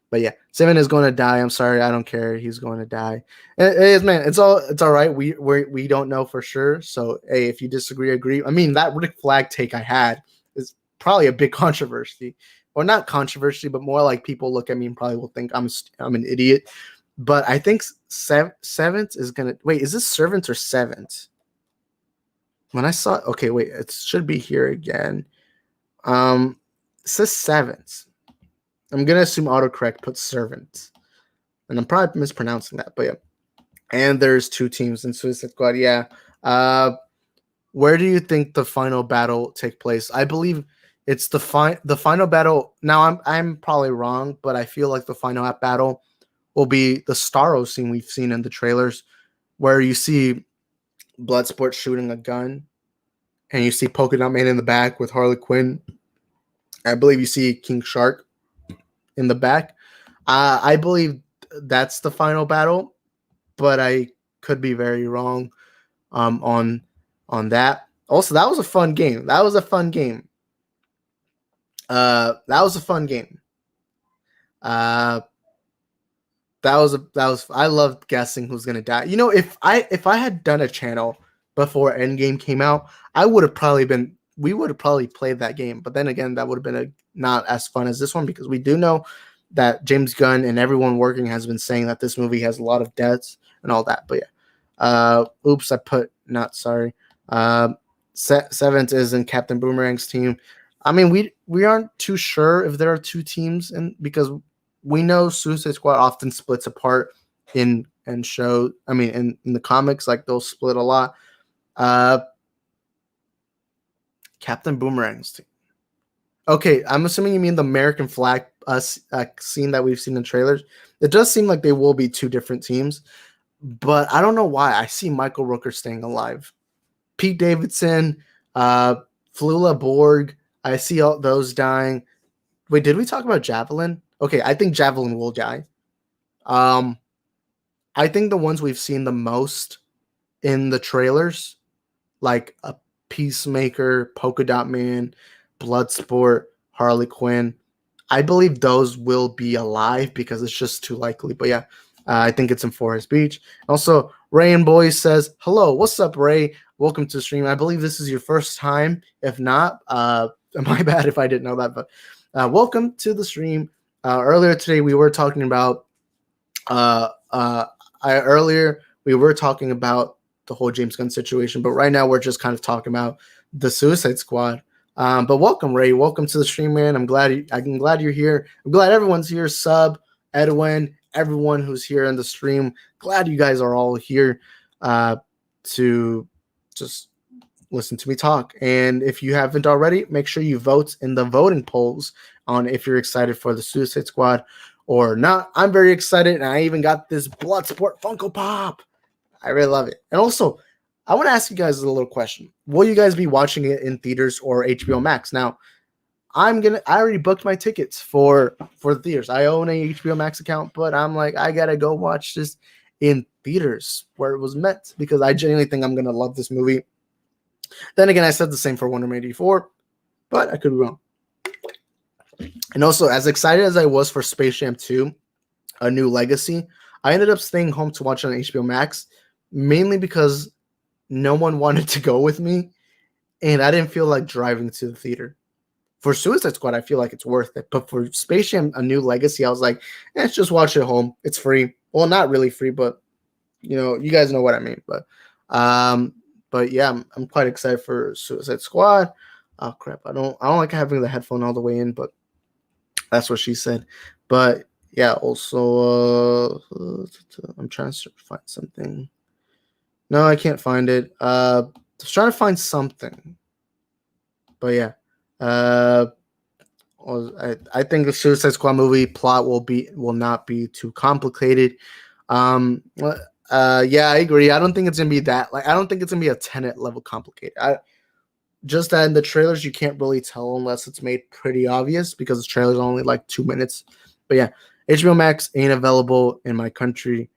But yeah, Seven is going to die. I'm sorry, I don't care. He's going to die. It is, man. It's all right. We don't know for sure. So hey, if you disagree, agree. I mean, that Rick Flag take I had is probably a big controversy, or not controversy, but more like people look at me and probably will think I'm an idiot. But I think Seventh is gonna wait. Is this Servant or Seventh? When I saw okay, wait, it should be here again. It says Seventh. I'm going to assume autocorrect puts servant. And I'm probably mispronouncing that, but yeah. And there's two teams in Suicide Squad. Yeah. Where do you think the final battle take place? I believe it's the final battle. Now I'm probably wrong, but I feel like the final battle will be the Starro scene we've seen in the trailers, where you see Bloodsport shooting a gun, and you see Polka Dot Man in the back with Harley Quinn. I believe you see King Shark in the back. I believe that's the final battle, but I could be very wrong on that. Also, that was a fun game. That was a fun game. That was I loved guessing who's gonna die. You know, if I had done a channel before Endgame came out, we would have probably played that game. But then again, that would have been not as fun as this one because we do know that James Gunn and everyone working has been saying that this movie has a lot of deaths and all that. But yeah, oops, I put not sorry. Seventh is in Captain Boomerang's team. I mean, we aren't too sure if there are two teams, and because we know Suicide Squad often splits apart in show. I mean, in the comics, like they'll split a lot. Captain Boomerang's team. Okay, I'm assuming you mean the American flag scene that we've seen in trailers. It does seem like they will be two different teams, but I don't know why. I see Michael Rooker staying alive. Pete Davidson, Flula Borg. I see all those dying. Wait, did we talk about Javelin? Okay, I think Javelin will die. I think the ones we've seen the most in the trailers, like a Peacemaker, Polka Dot Man, Bloodsport, Harley Quinn, I believe those will be alive because it's just too likely. But yeah, I think it's in Forest Beach. Also, Ray and Boy says, hello, what's up, Ray? Welcome to the stream. I believe this is your first time. If not, my bad if I didn't know that, but welcome to the stream. Earlier today, we were talking about the whole James Gunn situation, but right now we're just kind of talking about the Suicide Squad. But welcome, Ray. Welcome to the stream, man. I'm glad you're here. I'm glad everyone's here. Sub, Edwin, everyone who's here in the stream. Glad you guys are all here to just listen to me talk. And if you haven't already, make sure you vote in the voting polls on if you're excited for the Suicide Squad or not. I'm very excited, and I even got this Bloodsport Funko Pop. I really love it. And also, I want to ask you guys a little question. Will you guys be watching it in theaters or HBO Max? Now, I already booked my tickets for the theaters. I own a HBO Max account, but I'm like, I gotta go watch this in theaters where it was meant, because I genuinely think I'm gonna love this movie. Then again, I said the same for Wonder Woman 84, but I could be wrong. And also, as excited as I was for Space Jam 2, A New Legacy, I ended up staying home to watch it on HBO Max, mainly because no one wanted to go with me, and I didn't feel like driving to the theater. For Suicide Squad, I feel like it's worth it. But for Space Jam: A New Legacy, I was like, let's just watch it at home. It's free. Well, not really free, but you guys know what I mean. But yeah, I'm quite excited for Suicide Squad. Oh crap, I don't like having the headphone all the way in, but that's what she said. But yeah, also I'm trying to find something. No, I can't find it. I was trying to find something. But yeah. I think the Suicide Squad movie plot will not be too complicated. Yeah, I agree. I don't think it's gonna be that, like, I don't think it's gonna be a Tenet level complicated. Just that in the trailers you can't really tell unless it's made pretty obvious, because the trailer's only like 2 minutes. But yeah, HBO Max ain't available in my country.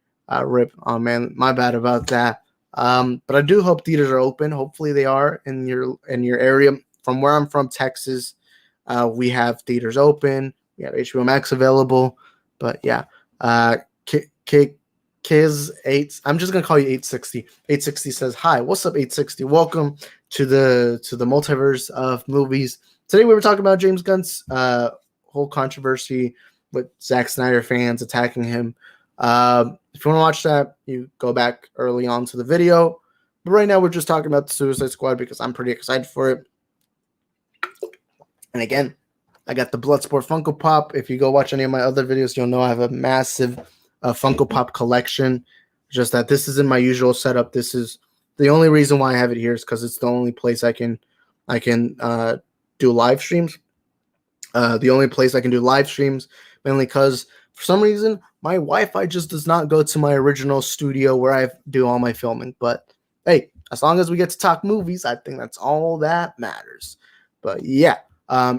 Rip. Oh man, my bad about that. But I do hope theaters are open. Hopefully they are in your area. From where I'm from, Texas, we have theaters open. We have HBO Max available. But yeah, Kiz 8. I'm just gonna call you 860. 860 says, "Hi, what's up, 860? Welcome to the multiverse of movies." Today we were talking about James Gunn's whole controversy with Zack Snyder fans attacking him. If you want to watch that, you go back early on to the video. But right now we're just talking about the Suicide Squad because I'm pretty excited for it. And again, I got the Bloodsport Funko Pop. If you go watch any of my other videos, you'll know I have a massive Funko Pop collection. Just that this isn't my usual setup. This is the only reason why I have it here is because it's the only place I can do live streams. The only place I can do live streams, mainly because for some reason my Wi-Fi just does not go to my original studio where I do all my filming. But hey, as long as we get to talk movies, I think that's all that matters. But yeah,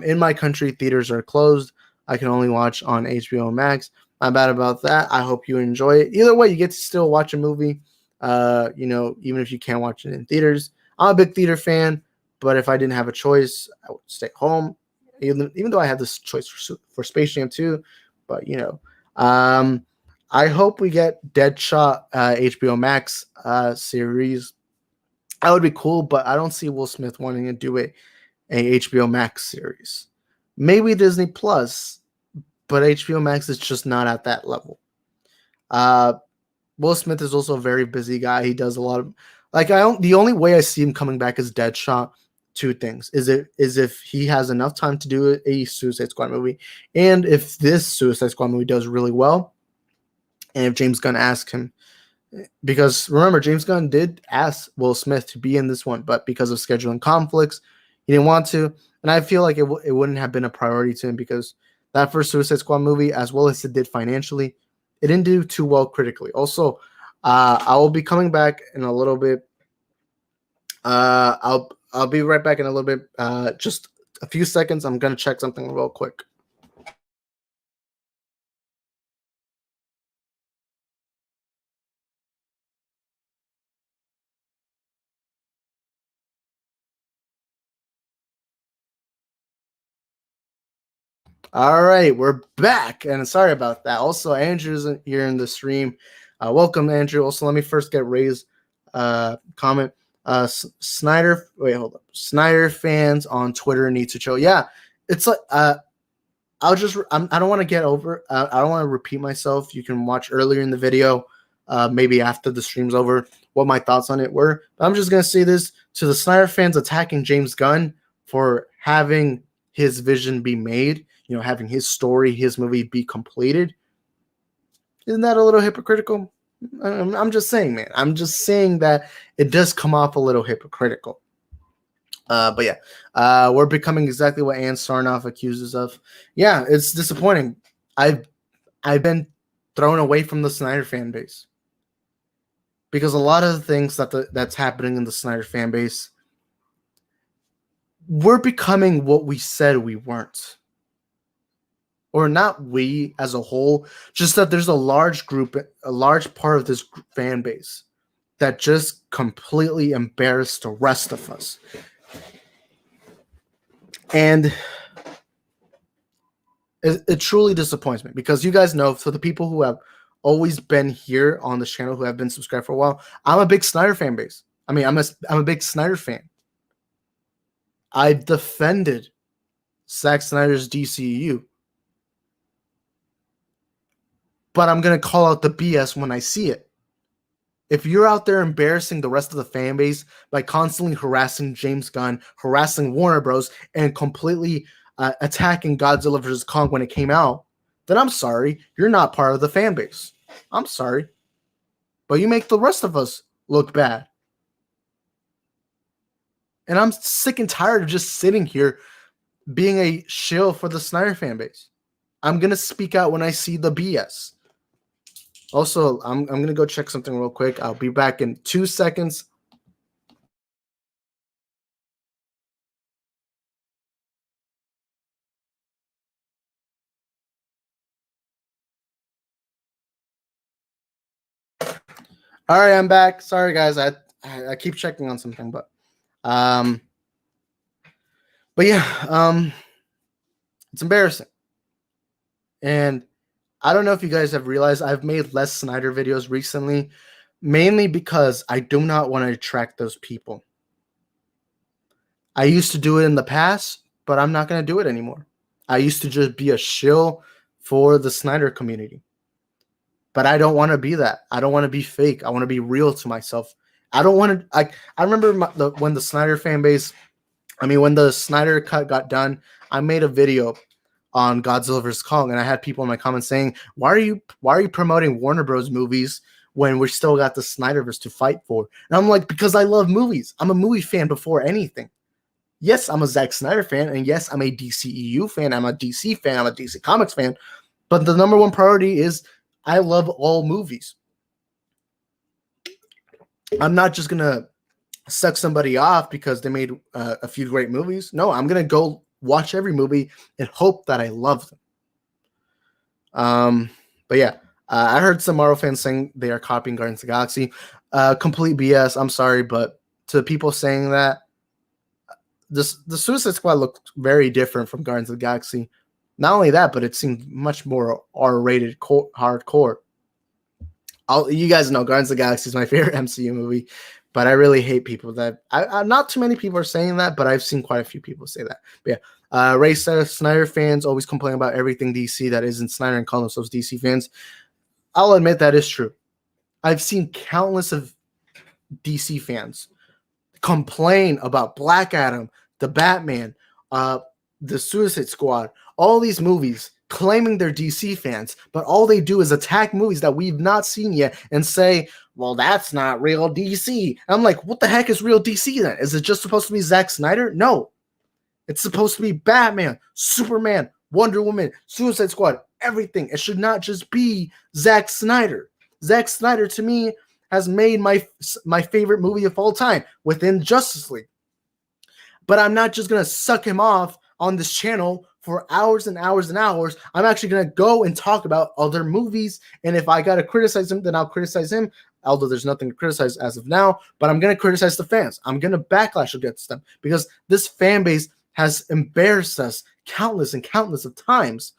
in my country, theaters are closed. I can only watch on HBO Max. My bad about that. I hope you enjoy it. Either way, you get to still watch a movie. Even if you can't watch it in theaters. I'm a big theater fan, but if I didn't have a choice, I would stay home. Even though I had this choice for Space Jam 2, but I hope we get Deadshot HBO Max series. That would be cool, but I don't see Will Smith wanting to do a HBO Max series. Maybe Disney Plus, but HBO Max is just not at that level. Will Smith is also a very busy guy. He does a lot of the only way I see him coming back as Deadshot. Two things is if he has enough time to do a Suicide Squad movie, and if this Suicide Squad movie does really well, and if James Gunn asks him, because remember James Gunn did ask Will Smith to be in this one, but because of scheduling conflicts, he didn't want to, and I feel like it wouldn't have been a priority to him because that first Suicide Squad movie, as well as it did financially, it didn't do too well critically. Also, I will be coming back in a little bit. I'll be right back in a little bit. Just a few seconds. I'm gonna check something real quick. All right, we're back, and sorry about that. Also, Andrew's here in the stream. Welcome, Andrew. Also, let me first get Ray's comment. Snyder, wait, hold up. Snyder fans on Twitter need to chill. Yeah, it's like I don't want to get over. I don't want to repeat myself. You can watch earlier in the video, maybe after the stream's over, what my thoughts on it were. But I'm just gonna say this to the Snyder fans attacking James Gunn for having his vision be made. Having his story, his movie be completed. Isn't that a little hypocritical? I'm just saying, man. I'm just saying that it does come off a little hypocritical. But yeah, we're becoming exactly what Ann Sarnoff accuses of. Yeah, it's disappointing. I'm I've been thrown away from the Snyder fan base. Because a lot of the things that's happening in the Snyder fan base, we're becoming what we said we weren't. Or not we as a whole, just that there's a large group, a large part of this fan base that just completely embarrassed the rest of us. And it truly disappoints me because you guys know, for the people who have always been here on this channel, who have been subscribed for a while, I'm a big Snyder fan base. I mean, I'm a big Snyder fan. I've defended Zack Snyder's DCU. But I'm going to call out the BS when I see it. If you're out there embarrassing the rest of the fan base by constantly harassing James Gunn, harassing Warner Bros., and completely attacking Godzilla vs. Kong when it came out, then I'm sorry, you're not part of the fan base. I'm sorry. But you make the rest of us look bad. And I'm sick and tired of just sitting here being a shill for the Snyder fan base. I'm going to speak out when I see the BS. Also, I'm going to go check something real quick. I'll be back in 2 seconds. All right, I'm back. Sorry, guys. I keep checking on something, but yeah, it's embarrassing. And I don't know if you guys have realized I've made less Snyder videos recently, mainly because I do not want to attract those people. I used to do it in the past, but I'm not going to do it anymore. I used to just be a shill for the Snyder community. But I don't want to be that. I don't want to be fake. I want to be real to myself. I don't want to. I remember when the Snyder fan base, when the Snyder cut got done, I made a video on Godzilla vs. Kong, and I had people in my comments saying, "Why are you promoting Warner Bros. Movies when we still got the Snyderverse to fight for?" And I'm like, because I love movies. I'm a movie fan before anything. Yes, I'm a Zack Snyder fan, and yes, I'm a DCEU fan. I'm a DC fan. I'm a DC Comics fan. But the number one priority is I love all movies. I'm not just going to suck somebody off because they made a few great movies. No, I'm going to go watch every movie and hope that I love them. But yeah, I heard some Marvel fans saying they are copying Guardians of the Galaxy. Complete BS. I'm sorry, but to people saying that, the Suicide Squad looked very different from Guardians of the Galaxy. Not only that, but it seemed much more R-rated, hardcore. You guys know Guardians of the Galaxy is my favorite MCU movie, but I really hate people that not too many people are saying that, but I've seen quite a few people say that. But yeah, Ray says Snyder fans always complain about everything DC that isn't Snyder and call themselves DC fans. I'll admit that is true. I've seen countless of DC fans complain about Black Adam, the Batman, the Suicide Squad, all these movies, claiming they're DC fans, but all they do is attack movies that we've not seen yet and say, well, that's not real DC. And I'm like, what the heck is real DC then? Is it just supposed to be Zack Snyder? No. It's supposed to be Batman, Superman, Wonder Woman, Suicide Squad, everything. It should not just be Zack Snyder. Zack Snyder, to me, has made my favorite movie of all time within Justice League. But I'm not just going to suck him off on this channel for hours and hours and hours. I'm actually going to go and talk about other movies. And if I got to criticize him, then I'll criticize him. Although there's nothing to criticize as of now. But I'm going to criticize the fans. I'm going to backlash against them. Because this fan base has embarrassed us countless and countless of times.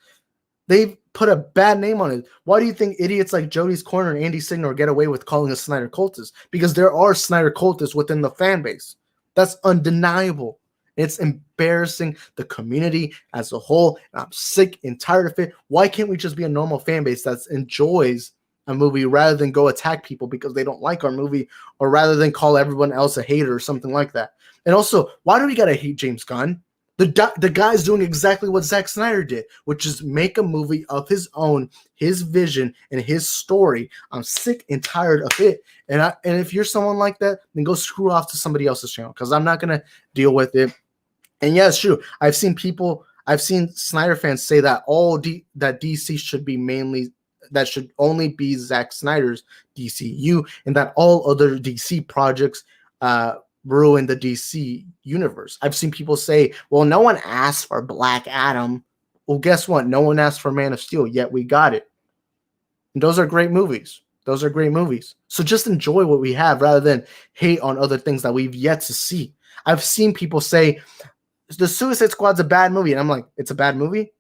They've put a bad name on it. Why do you think idiots like Jody's Corner and Andy Signor get away with calling us Snyder cultists? Because there are Snyder cultists within the fan base. That's undeniable. It's embarrassing the community as a whole. And I'm sick and tired of it. Why can't we just be a normal fan base that enjoys a movie rather than go attack people because they don't like our movie, or rather than call everyone else a hater or something like that? And also, why do we gotta hate James Gunn? The guy's doing exactly what Zack Snyder did, which is make a movie of his own, his vision, and his story. I'm sick and tired of it. And if you're someone like that, then go screw off to somebody else's channel, because I'm not going to deal with it. And yeah, it's true. I've seen Snyder fans say that that DC should be mainly that should only be Zack Snyder's DCU, and that all other DC projects ruin the DC universe. I've seen people say, well, no one asked for Black Adam. Well, guess what? No one asked for Man of Steel, yet we got it. And those are great movies. Those are great movies. So just enjoy what we have rather than hate on other things that we've yet to see. I've seen people say, the Suicide Squad's a bad movie. And I'm like, it's a bad movie?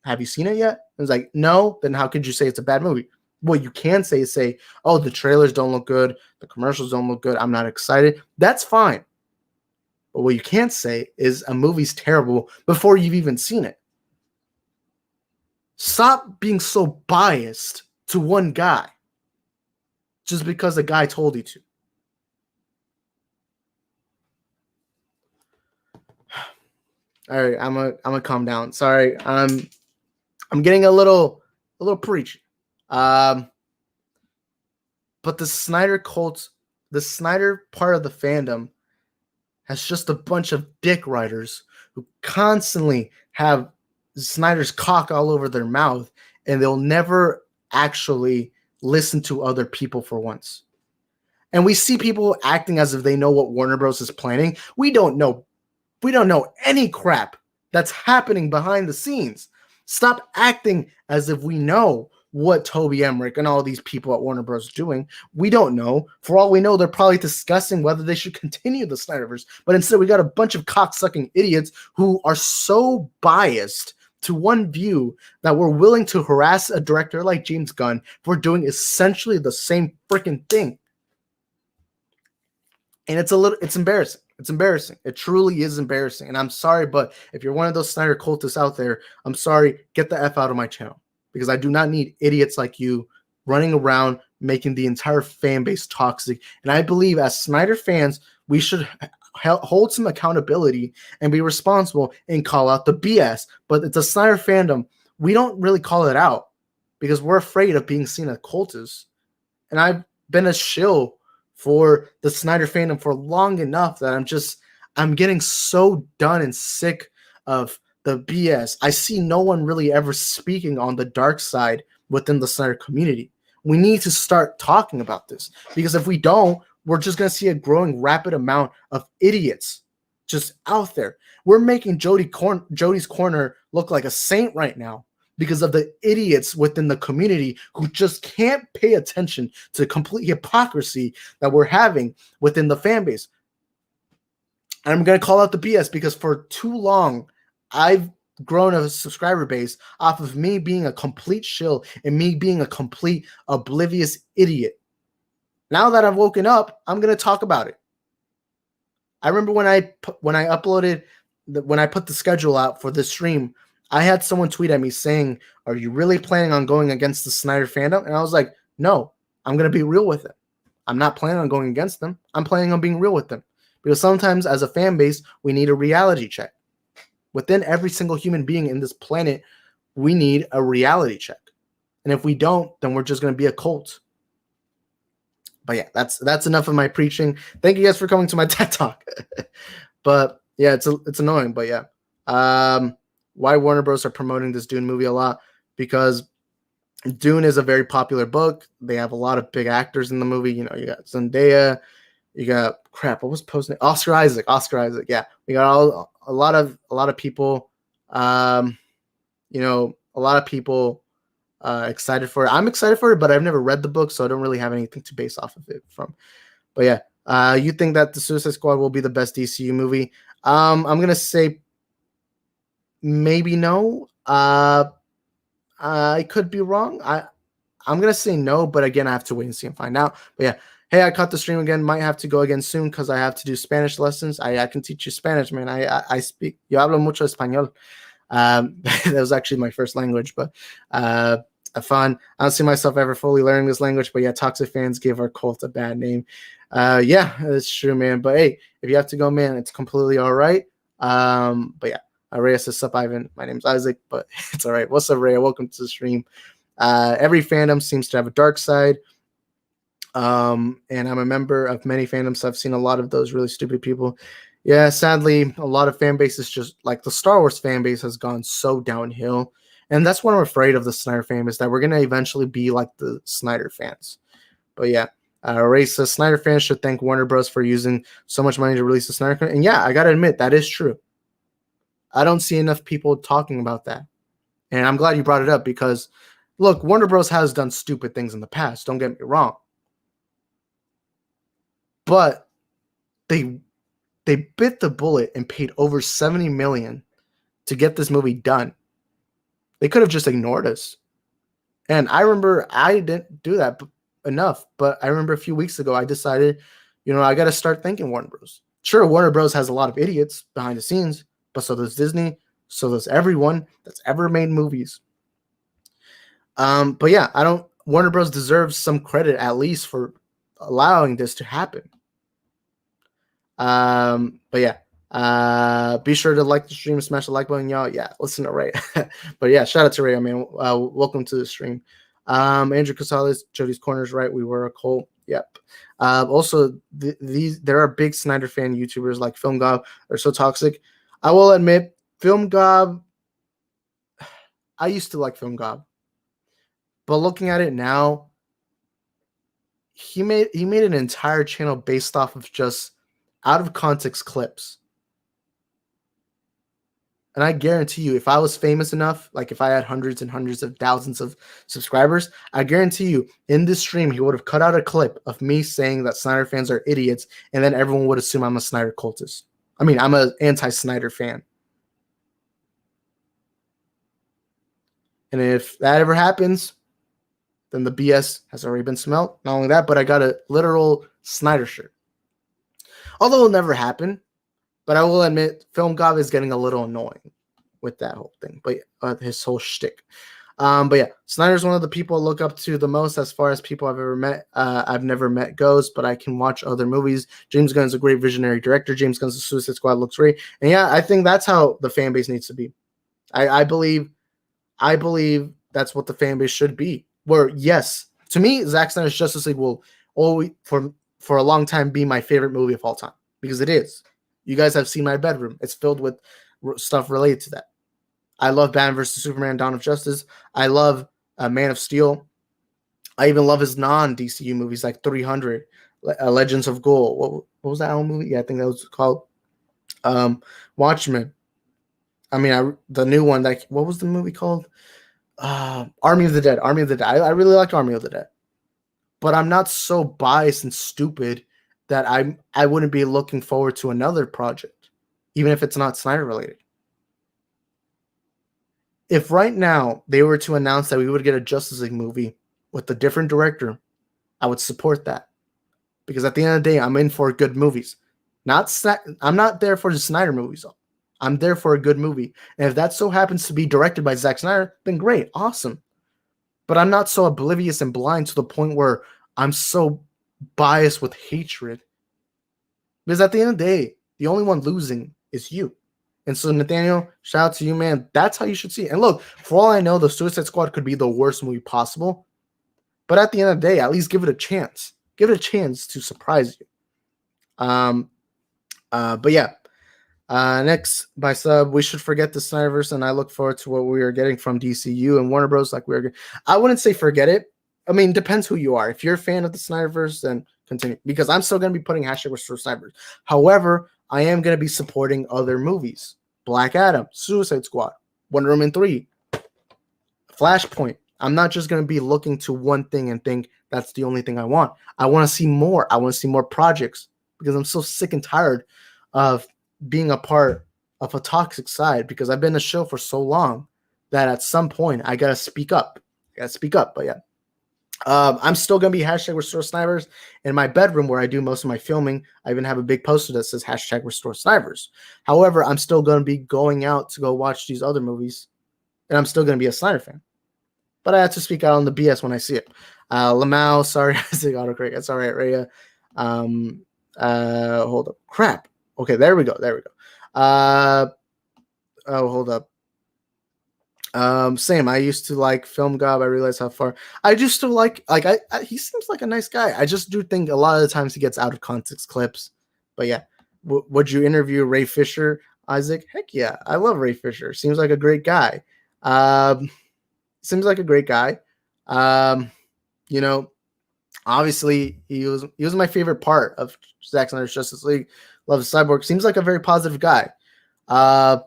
Have you seen it yet? And it's like, no. Then how could you say it's a bad movie? What you can say is say, oh, the trailers don't look good. The commercials don't look good. I'm not excited. That's fine. But what you can't say is a movie's terrible before you've even seen it. Stop being so biased to one guy just because the guy told you to. All right, I'm gonna calm down. Sorry, I'm getting a little preachy. But the Snyder cult, the Snyder part of the fandom, has just a bunch of dick writers who constantly have Snyder's cock all over their mouth, and they'll never actually listen to other people for once. And we see people acting as if they know what Warner Bros. Is planning. We don't know any crap that's happening behind the scenes. Stop acting as if we know what Toby Emmerich and all these people at Warner Bros. Are doing. We don't know. For all we know, they're probably discussing whether they should continue the Snyderverse. But instead, we got a bunch of cocksucking idiots who are so biased to one view that we're willing to harass a director like James Gunn for doing essentially the same freaking thing. And it's embarrassing. It's embarrassing. It truly is embarrassing. And I'm sorry, but if you're one of those Snyder cultists out there, I'm sorry, get the F out of my channel. Because I do not need idiots like you running around making the entire fan base toxic. And I believe as Snyder fans, we should hold some accountability and be responsible and call out the BS. But it's a Snyder fandom. We don't really call it out because we're afraid of being seen as cultists. And I've been a shill for the Snyder fandom for long enough that I'm getting so done and sick of the BS. I see no one really ever speaking on the dark side within the Snyder community. We need to start talking about this because if we don't, we're just going to see a growing rapid amount of idiots just out there. We're making Jody's Corner look like a saint right now because of the idiots within the community who just can't pay attention to the complete hypocrisy that we're having within the fan base. And I'm going to call out the BS because for too long, I've grown a subscriber base off of me being a complete shill and me being a complete oblivious idiot. Now that I've woken up, I'm going to talk about it. I remember when I put the schedule out for this stream, I had someone tweet at me saying, are you really planning on going against the Snyder fandom? And I was like, no, I'm going to be real with it. I'm not planning on going against them. I'm planning on being real with them. Because sometimes as a fan base, we need a reality check. Within every single human being in this planet, we need a reality check. And if we don't, then we're just going to be a cult. But yeah, that's enough of my preaching. Thank you guys for coming to my TED Talk. But yeah, it's annoying. But yeah, why Warner Bros. Are promoting this Dune movie a lot? Because Dune is a very popular book. They have a lot of big actors in the movie. You know, you got Zendaya, you got what was posting? Oscar Isaac. Yeah, we got a lot of people. You know, a lot of people excited for it. I'm excited for it, but I've never read the book, so I don't really have anything to base off of it from. But yeah, you think that the Suicide Squad will be the best DCU movie? I'm gonna say maybe no. I could be wrong. I'm gonna say no, but again, I have to wait and see and find out. But yeah, hey, I caught the stream again. Might have to go again soon because I have to do Spanish lessons. I can teach you Spanish, man. I speak. Yo hablo mucho español. That was actually my first language, but fun. I don't see myself ever fully learning this language, but yeah, toxic fans give our cult a bad name. Yeah, that's true, man. But hey, if you have to go, man, it's completely all right. But yeah, Rhea says, sup, Ivan. My name's Isaac, but it's all right. What's up, Rhea? Welcome to the stream. Every fandom seems to have a dark side. And I'm a member of many fandoms, so I've seen a lot of those really stupid people. Yeah, sadly, a lot of fan bases just like the Star Wars fan base has gone so downhill. And that's what I'm afraid of the Snyder fans, is that we're gonna eventually be like the Snyder fans. But yeah, Ray says Snyder fans should thank Warner Bros. For using so much money to release the Snyder Cut. And yeah, I gotta admit that is true. I don't see enough people talking about that, and I'm glad you brought it up because, look, Warner Bros. Has done stupid things in the past. Don't get me wrong, but they bit the bullet and paid over $70 million to get this movie done. They could have just ignored us. And I remember I didn't do that enough, but I remember a few weeks ago I decided, I got to start thinking Warner Bros. Sure, Warner Bros. Has a lot of idiots behind the scenes, but so does Disney, so does everyone that's ever made movies. But yeah, Warner Bros. Deserves some credit at least for allowing this to happen. But yeah, be sure to like the stream, smash the like button, y'all. Yeah, listen to Ray. But yeah, shout out to Ray, man. Welcome to the stream. Andrew Casales, Jody's Corners, right? We were a cult. Yep. Also, there are big Snyder fan YouTubers like Film Gob. They're so toxic. I will admit, Film Gob. I used to like Film Gob, but looking at it now, he made an entire channel based off of just out of context clips. And I guarantee you, if I was famous enough, like if I had hundreds and hundreds of thousands of subscribers, I guarantee you in this stream, he would have cut out a clip of me saying that Snyder fans are idiots. And then everyone would assume I'm a Snyder cultist. I mean, I'm an anti-Snyder fan. And if that ever happens, then the BS has already been smelt. Not only that, but I got a literal Snyder shirt. Although it'll never happen. But I will admit, Film Gob is getting a little annoying with that whole thing. But his whole shtick. But yeah, Snyder's one of the people I look up to the most as far as people I've ever met. I've never met goes, but I can watch other movies. James Gunn is a great visionary director. James Gunn's Suicide Squad looks great. And yeah, I think that's how the fan base needs to be. I believe that's what the fan base should be. Where, yes, to me, Zack Snyder's Justice League will always, for a long time, be my favorite movie of all time. Because it is. You guys have seen my bedroom. It's filled with stuff related to that. I love Batman vs. Superman, Dawn of Justice. I love Man of Steel. I even love his non-DCU movies like 300, Legends of Gold. What was that old movie? Yeah, I think that was called Watchmen. I mean, the new one. Like, what was the movie called? Army of the Dead. Army of the Dead. I really liked Army of the Dead. But I'm not so biased and stupid that I wouldn't be looking forward to another project, even if it's not Snyder related. If right now they were to announce that we would get a Justice League movie with a different director, I would support that. Because at the end of the day, I'm in for good movies. I'm not there for the Snyder movies. I'm there for a good movie. And if that so happens to be directed by Zack Snyder, then great, awesome. But I'm not so oblivious and blind to the point where I'm so biased with hatred. Because at the end of the day, the only one losing is you. And so, Nathaniel, shout out to you, man. That's how you should see it. And look, for all I know, the Suicide Squad could be the worst movie possible. But at the end of the day, at least give it a chance. Give it a chance to surprise you. But yeah. Next, by sub, we should forget the Snyderverse, and I look forward to what we are getting from DCU and Warner Bros. I wouldn't say forget it. I mean, depends who you are. If you're a fan of the Snyderverse, then continue. Because I'm still going to be putting hashtag Restore Snyderverse. However, I am going to be supporting other movies. Black Adam, Suicide Squad, Wonder Woman 3, Flashpoint. I'm not just going to be looking to one thing and think that's the only thing I want. I want to see more. I want to see more projects because I'm so sick and tired of being a part of a toxic side because I've been a show for so long that at some point I got to speak up. But yeah. I'm still going to be hashtag Restore Snipers in my bedroom where I do most of my filming. I even have a big poster that says hashtag Restore Snipers. However, I'm still going to be going out to go watch these other movies, and I'm still going to be a Snyder fan. But I have to speak out on the BS when I see it. Lamau, sorry, I said autocorrect. That's all right, Rhea. Hold up. Crap. Okay, there we go. Hold up. Same. I used to like Film Gob. I realized how far I just still like he seems like a nice guy. I just do think a lot of the times he gets out of context clips. But yeah, would you interview Ray Fisher, Isaac? Heck yeah, I love Ray Fisher. Seems like a great guy. seems like a great guy. Um, you know, obviously he was my favorite part of Zack Snyder's Justice League. Loves Cyborg. Seems like a very positive guy. Uh,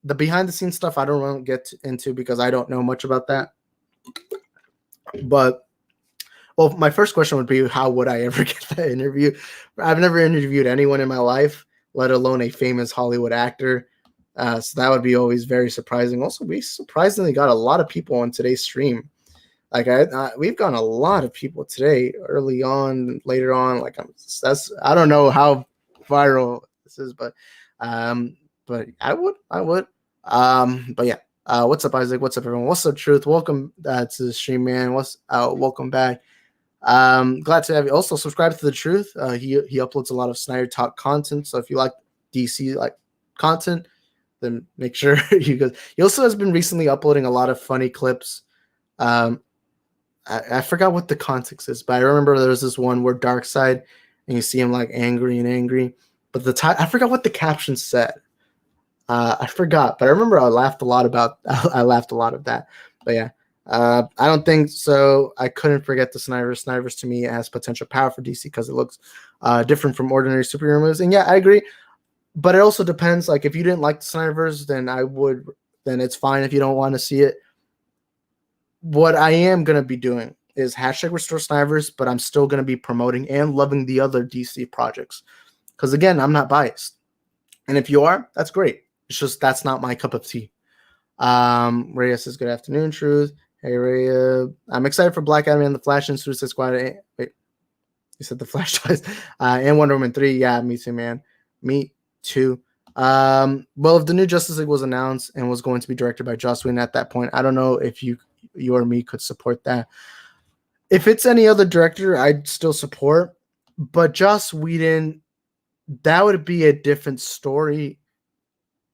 the behind the scenes stuff I don't want to get into because I don't know much about that. But well, my first question would be, how would I ever get that interview? I've never interviewed anyone in my life, let alone a famous Hollywood actor. So that would be always very surprising. Also, we surprisingly got a lot of people on today's stream. Like we've gotten a lot of people today, early on, later on. Like I don't know how viral this is, but I would. But yeah. What's up, Isaac? What's up, everyone? What's up, Truth? Welcome to the stream, man. Welcome back. Glad to have you. Also, subscribe to the Truth. He uploads a lot of Snyder Talk content. So if you like DC like content, then make sure you go. He also has been recently uploading a lot of funny clips. I forgot what the context is, but I remember there was this one where Darkseid, and you see him like angry, but I forgot what the caption said. I forgot, but I remember I laughed a lot at that. But yeah, I don't think so. I couldn't forget the Snyderverse. Snyderverse to me has potential power for DC because it looks different from ordinary superhero movies. And yeah, I agree. But it also depends. Like if you didn't like the Snyderverse, then it's fine if you don't want to see it. What I am gonna be doing is hashtag restore Snyderverse, but I'm still gonna be promoting and loving the other DC projects. Because again, I'm not biased. And if you are, that's great. It's just that's not my cup of tea. Rhea says, good afternoon, Truth. Hey, Rhea. I'm excited for Black Adam and the Flash and Suicide Squad. Wait, you said the Flash twice. And Wonder Woman 3. Yeah, me too, man. Me too. Well, if the new Justice League was announced and was going to be directed by Joss Whedon at that point, I don't know if you or me could support that. If it's any other director, I'd still support. But Joss Whedon, that would be a different story.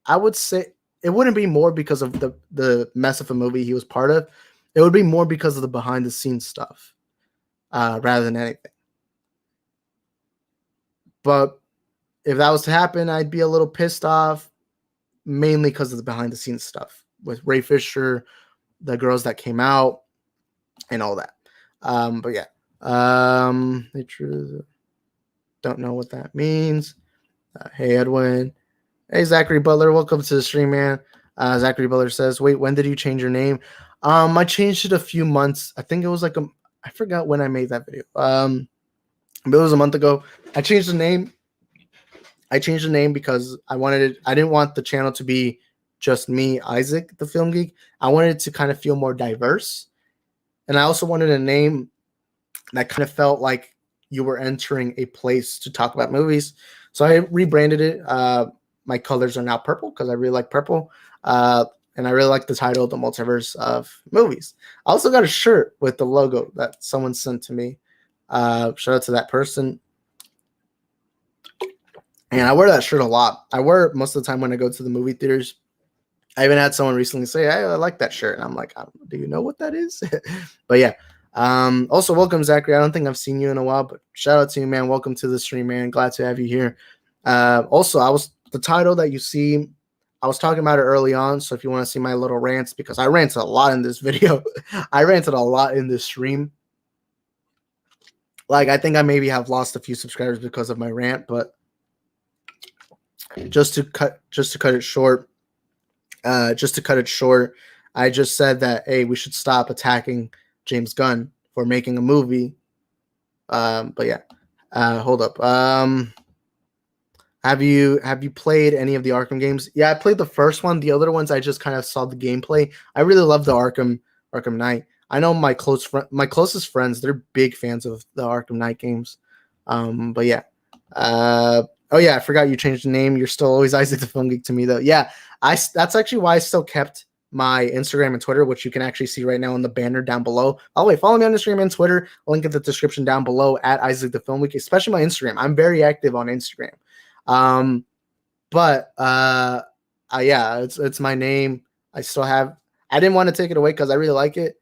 I would say it wouldn't be more because of the mess of a movie he was part of. It would be more because of the behind the scenes stuff, rather than anything. But if that was to happen, I'd be a little pissed off, mainly because of the behind the scenes stuff with Ray Fisher, the girls that came out, and all that. But yeah, don't know what that means. Hey, Edwin. Hey, Zachary Butler. Welcome to the stream, man. Zachary Butler says, wait, when did you change your name? I changed it a few months. I think it was like I forgot when I made that video. But it was a month ago. I changed the name. Because I didn't want the channel to be just me, Isaac, the film geek. I wanted it to kind of feel more diverse. And I also wanted a name that kind of felt like you were entering a place to talk about movies. So I rebranded it. My colors are now purple because I really like purple. And I really like the title, The Multiverse of Movies. I also got a shirt with the logo that someone sent to me. Shout out to that person. And I wear that shirt a lot. I wear it most of the time when I go to the movie theaters. I even had someone recently say, hey, I like that shirt. And I'm like, do you know what that is? But yeah. Also, welcome, Zachary. I don't think I've seen you in a while, but shout out to you, man. Welcome to the stream, man. Glad to have you here. Also, the title that you see, I was talking about it early on. So if you want to see my little rants, because I ranted a lot in this video. I ranted a lot in this stream. Like, I think I maybe have lost a few subscribers because of my rant, but just to cut it short, I just said that, hey, we should stop attacking James Gunn for making a movie. But yeah, hold up. Have you played any of the Arkham games? Yeah, I played the first one. The other ones I just kind of saw the gameplay. I really love the Arkham Knight. I know my closest friends, they're big fans of the Arkham Knight games. But yeah. Oh yeah, I forgot you changed the name. You're still always Isaac the Film Geek to me though. Yeah, that's actually why I still kept my Instagram and Twitter, which you can actually see right now in the banner down below. Oh wait, follow me on Instagram and Twitter. Link in the description down below at Isaac the Film Geek, especially my Instagram. I'm very active on Instagram. Yeah, it's my name. I didn't want to take it away because I really like it.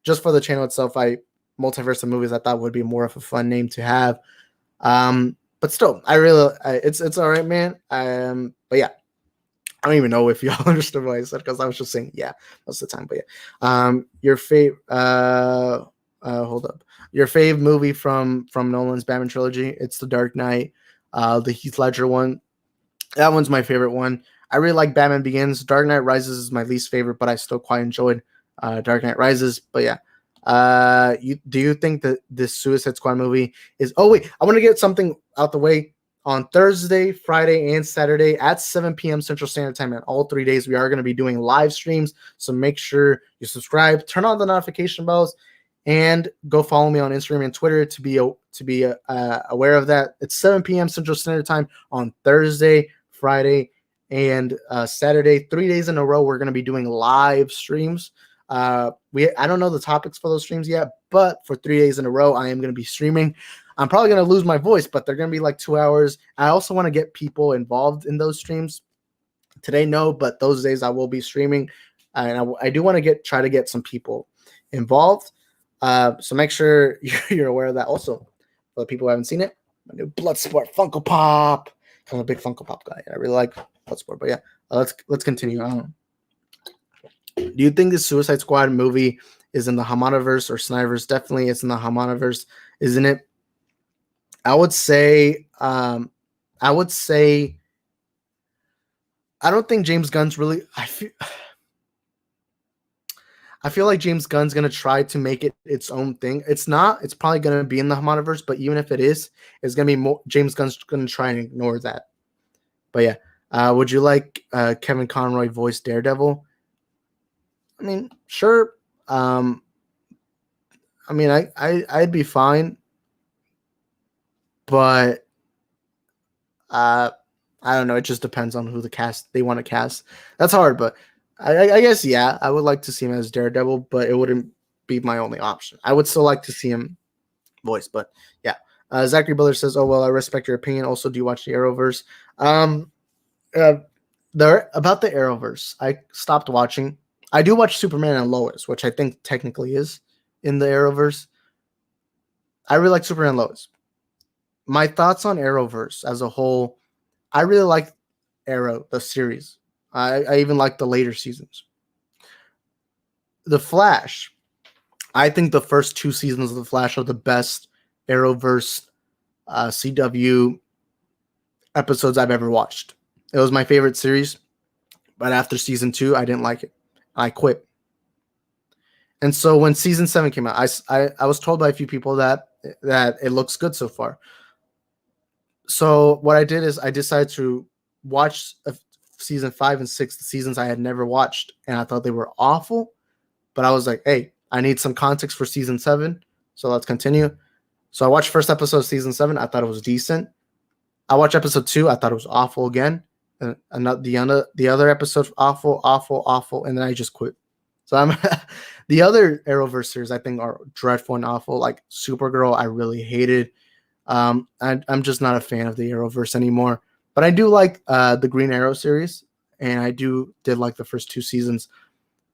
Just for the channel itself, Multiverse of Movies I thought would be more of a fun name to have. But still, it's all right, man. But yeah, I don't even know if y'all understood what I said because I was just saying yeah most of the time. But yeah, your fave. Hold up. Your fave movie from Nolan's Batman trilogy? It's The Dark Knight, the Heath Ledger one. That one's my favorite one. I really like Batman Begins. Dark Knight Rises is my least favorite, but I still quite enjoyed Dark Knight Rises. But yeah, do you think that this Suicide Squad movie is? Oh wait, I want to get something out the way. On Thursday, Friday, and Saturday at 7 p.m. Central Standard Time, and all 3 days we are going to be doing live streams. So make sure you subscribe, turn on the notification bells, and go follow me on Instagram and Twitter to be aware of that. It's 7 p.m. Central Standard Time on Thursday, Friday, and Saturday. 3 days in a row, we're going to be doing live streams. I don't know the topics for those streams yet, but for 3 days in a row, I am going to be streaming. I'm probably going to lose my voice, but they're going to be like 2 hours. I also want to get people involved in those streams. Today, no, but those days I will be streaming, and I do want to try to get some people involved. So make sure you're aware of that. Also, for the people who haven't seen it, my new Bloodsport Funko Pop. I'm a big Funko Pop guy. I really like Bloodsport. But yeah, let's continue. Do you think the Suicide Squad movie is in the Hamanaverse or Snyderverse? Definitely, it's in the Hamanaverse, isn't it? I would say. I don't think James Gunn's really. I feel like James Gunn's gonna try to make it its own thing. It's not. It's probably gonna be in the Hamanaverse, but even if it is, it's gonna be more. James Gunn's gonna try and ignore that. But yeah, would you like Kevin Conroy voice Daredevil? I mean, sure. I mean, I'd be fine, but I don't know. It just depends on who they want to cast. That's hard, but I guess yeah, I would like to see him as Daredevil, but it wouldn't be my only option. I would still like to see him voice, but yeah. Zachary Butler says, "Oh well, I respect your opinion. Also, do you watch the Arrowverse?" About the Arrowverse, I stopped watching. I do watch Superman and Lois, which I think technically is in the Arrowverse. I really like Superman and Lois. My thoughts on Arrowverse as a whole, I really like Arrow, the series. I even like the later seasons. The Flash, I think the first 2 seasons of The Flash are the best Arrowverse CW episodes I've ever watched. It was my favorite series, but after season 2, I didn't like it. I quit. And so when season 7 came out, I was told by a few people that it looks good so far. So what I did is I decided to watch season 5 and 6, the seasons I had never watched, and I thought they were awful. But I was like, hey, I need some context for season 7, so let's continue. So I watched first episode of season 7. I thought it was decent. I watched episode 2. I thought it was awful again. And the other episode awful, and then I just quit. So I'm the other Arrowverse series I think are dreadful and awful. Like Supergirl, I really hated. I'm just not a fan of the Arrowverse anymore. But I do like the Green Arrow series, and I did like the first 2 seasons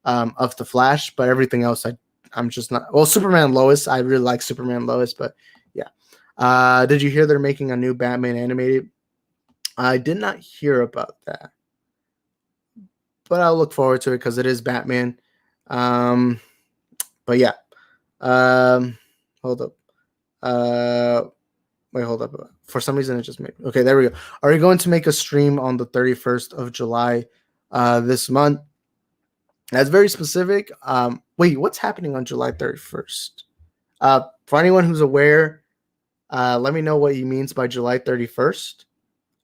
of the Flash. But everything else, I'm just not. Well, Superman Lois, I really like Superman Lois, but yeah. Did you hear they're making a new Batman animated? I did not hear about that, but I'll look forward to it because it is Batman. But yeah. Hold up. Wait, hold up. For some reason, it just made. Okay, there we go. Are you going to make a stream on the 31st of July this month? That's very specific. Wait, what's happening on July 31st? For anyone who's aware, let me know what he means by July 31st.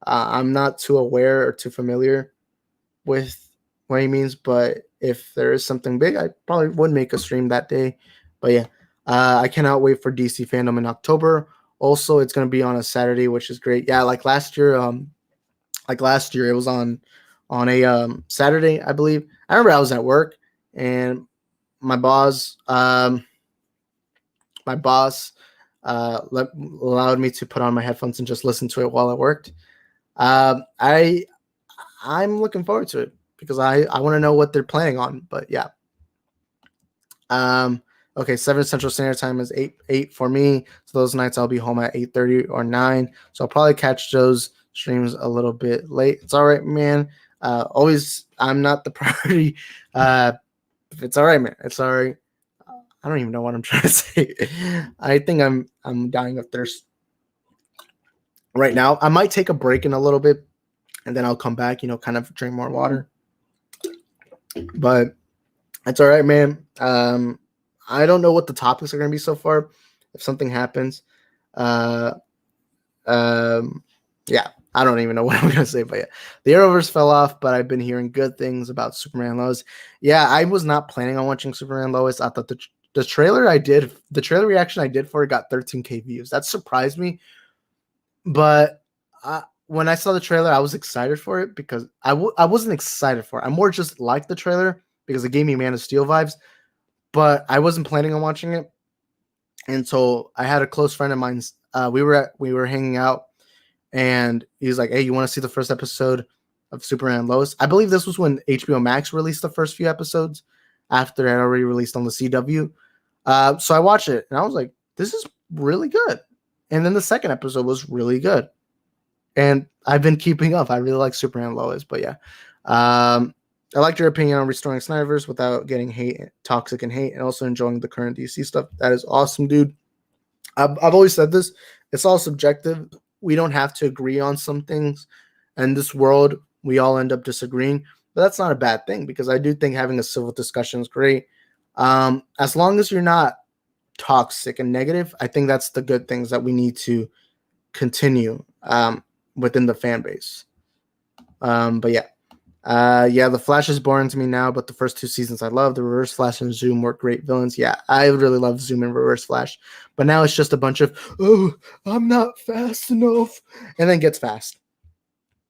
I'm not too aware or too familiar with what he means, but if there is something big, I probably would make a stream that day. But yeah, I cannot wait for DC Fandom in October. Also, it's going to be on a Saturday, which is great. Yeah, like last year, it was on a Saturday, I believe. I remember I was at work and my boss allowed me to put on my headphones and just listen to it while I worked. I'm looking forward to it because I want to know what they're planning on. But yeah. Okay, 7 Central Standard Time is 8 for me. So those nights I'll be home at 8:30 or 9. So I'll probably catch those streams a little bit late. It's all right, man. Always, I'm not the priority. It's all right, man. It's all right. I don't even know what I'm trying to say. I think I'm dying of thirst right now. I might take a break in a little bit, and then I'll come back. Kind of drink more water. But it's all right, man. I don't know what the topics are going to be so far. If something happens, uh, yeah, I don't even know what I'm going to say. But yeah, the Arrowverse fell off, but I've been hearing good things about Superman Lois. Yeah, I was not planning on watching Superman Lois. I thought the trailer the trailer reaction I did for it got 13K views. That surprised me. But when I saw the trailer, I was excited for it because I wasn't excited for it. I more just liked the trailer because it gave me Man of Steel vibes. But I wasn't planning on watching it. And so I had a close friend of mine. We were hanging out, and he's like, "Hey, you want to see the first episode of Superman and Lois?" I believe this was when HBO Max released the first few episodes after it had already released on the CW. So I watched it, and I was like, "This is really good." And then the second episode was really good, and I've been keeping up. I really like Superman and Lois, but yeah. I liked your opinion on restoring Snyderverse without getting toxic and hate, and also enjoying the current DC stuff. That is awesome, dude. I've always said this. It's all subjective. We don't have to agree on some things. In this world, we all end up disagreeing. But that's not a bad thing because I do think having a civil discussion is great. As long as you're not toxic and negative, I think that's the good things that we need to continue within the fan base. But yeah. The Flash is boring to me now, but the first two seasons I love. The Reverse Flash and Zoom were great villains. Yeah, I really love Zoom and Reverse Flash, but now it's just a bunch of I'm not fast enough, and then gets fast.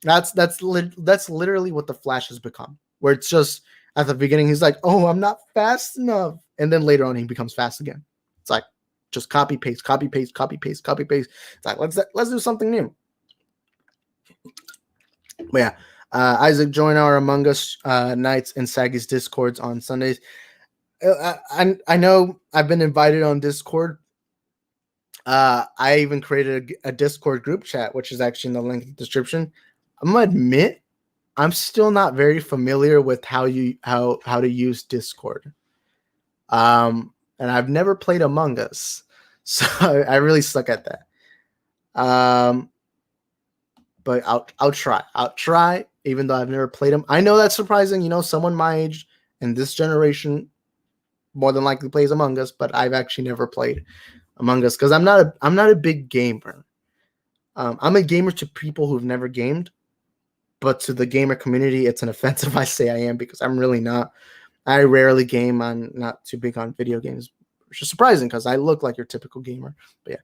That's literally what the Flash has become. Where it's just at the beginning he's like, oh, I'm not fast enough, and then later on he becomes fast again. It's like just copy paste, copy paste, copy paste, copy paste. It's like let's do something new. But yeah. Isaac, join our Among Us nights and Saggy's Discords on Sundays. I know I've been invited on Discord. I even created a Discord group chat, which is actually in the link in the description. I'm gonna admit I'm still not very familiar with how to use Discord. And I've never played Among Us, so I really suck at that. But I'll try, even though I've never played them. I know that's surprising. Someone my age in this generation more than likely plays Among Us, but I've actually never played Among Us because I'm not a big gamer. I'm a gamer to people who've never gamed, but to the gamer community, it's an offense if I say I am because I'm really not. I rarely game. I'm not too big on video games, which is surprising because I look like your typical gamer. But yeah,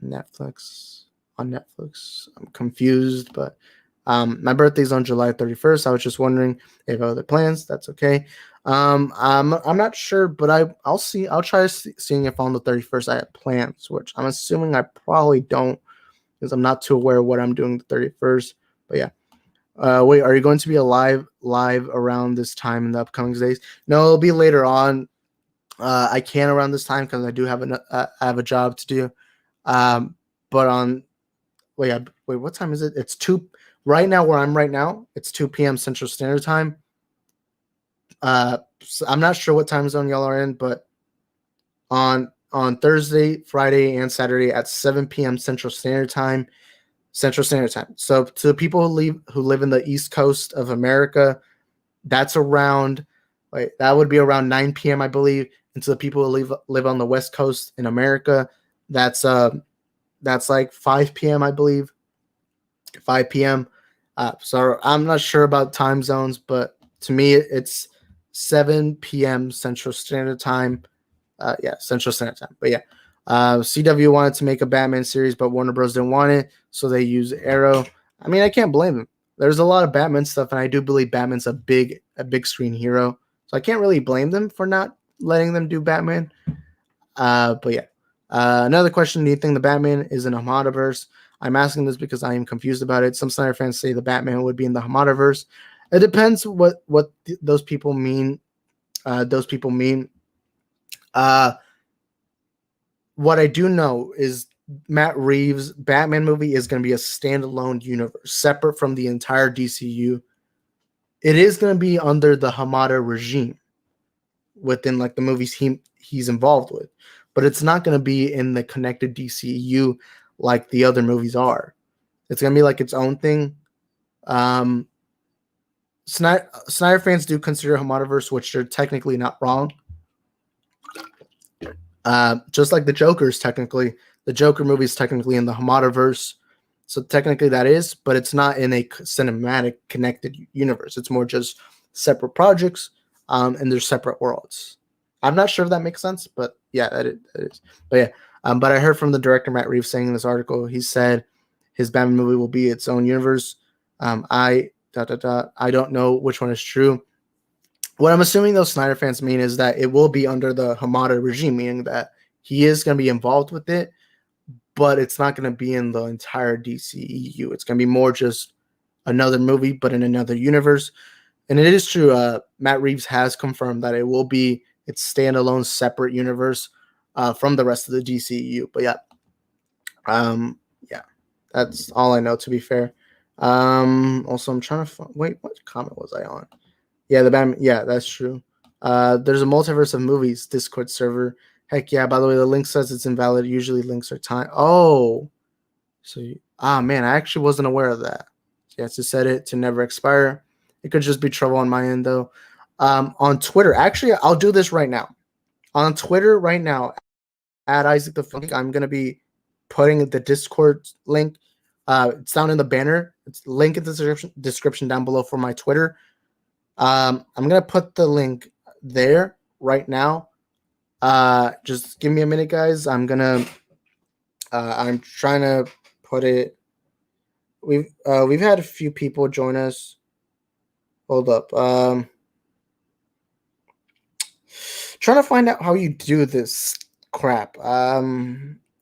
Netflix. On Netflix. I'm confused, but my birthday's on July 31st. I was just wondering if I have other plans. That's okay. I'm not sure, but I'll see. I'll try seeing if on the 31st I have plans, which I'm assuming I probably don't because I'm not too aware of what I'm doing the 31st. But yeah. Wait, are you going to be live around this time in the upcoming days? No, it'll be later on. I can around this time because I do have I have a job to do. But on wait, what time is it? It's 2 right now where I'm right now. It's 2 p.m. Central Standard Time. So I'm not sure what time zone y'all are in, but on Thursday, Friday, and Saturday at 7 p.m. Central Standard Time. So to the people who live in the East Coast of America, that's around that would be around 9 p.m. I believe. And to the people who live on the West Coast in America, that's like 5 p.m. I believe. 5 p.m. So I'm not sure about time zones, but to me it's 7 p.m. Central Standard Time. Central Standard Time. But yeah, CW wanted to make a Batman series, but Warner Bros. Didn't want it, so they use Arrow. I mean, I can't blame them. There's a lot of Batman stuff, and I do believe Batman's a big screen hero, so I can't really blame them for not letting them do Batman. But yeah. Another question: do you think the Batman is in a Hamadaverse? I'm asking this because I am confused about it. Some Snyder fans say the Batman would be in the Hamadaverse. It depends what those people mean. What I do know is Matt Reeves' Batman movie is going to be a standalone universe, separate from the entire DCU. It is going to be under the Hamada regime within like the movies he's involved with, but it's not going to be in the connected DCU like the other movies are. It's going to be like its own thing. Snyder fans do consider Hamadaverse, which they're technically not wrong. Just like the Joker's technically, the Joker movie is technically in the Hamadaverse. So technically that is, but it's not in a cinematic connected universe. It's more just separate projects, and they're separate worlds. I'm not sure if that makes sense, but yeah, that is. But yeah, but I heard from the director Matt Reeves saying in this article, he said his Batman movie will be its own universe. I don't know which one is true. What I'm assuming those Snyder fans mean is that it will be under the Hamada regime, meaning that he is going to be involved with it, but it's not going to be in the entire DCEU. It's going to be more just another movie, but in another universe. And it is true. Matt Reeves has confirmed that it will be its standalone, separate universe from the rest of the DCEU. But yeah, that's all I know. To be fair. Also, I'm trying to wait. What comment was I on? Yeah, the Batman. Yeah, that's true. There's a multiverse of movies Discord server. Heck yeah! By the way, the link says it's invalid. Usually links are time. Oh, so man, I actually wasn't aware of that. Yeah, to set it to never expire. It could just be trouble on my end though. On Twitter, actually, I'll do this right now. On Twitter right now, at Isaac the Funk, I'm gonna be putting the Discord link. It's down in the banner. It's link in the description down below for my Twitter. I'm gonna put the link there right now. Just give me a minute, guys. I'm trying to put it. We've had a few people join us. Hold up. Trying to find out how you do this crap.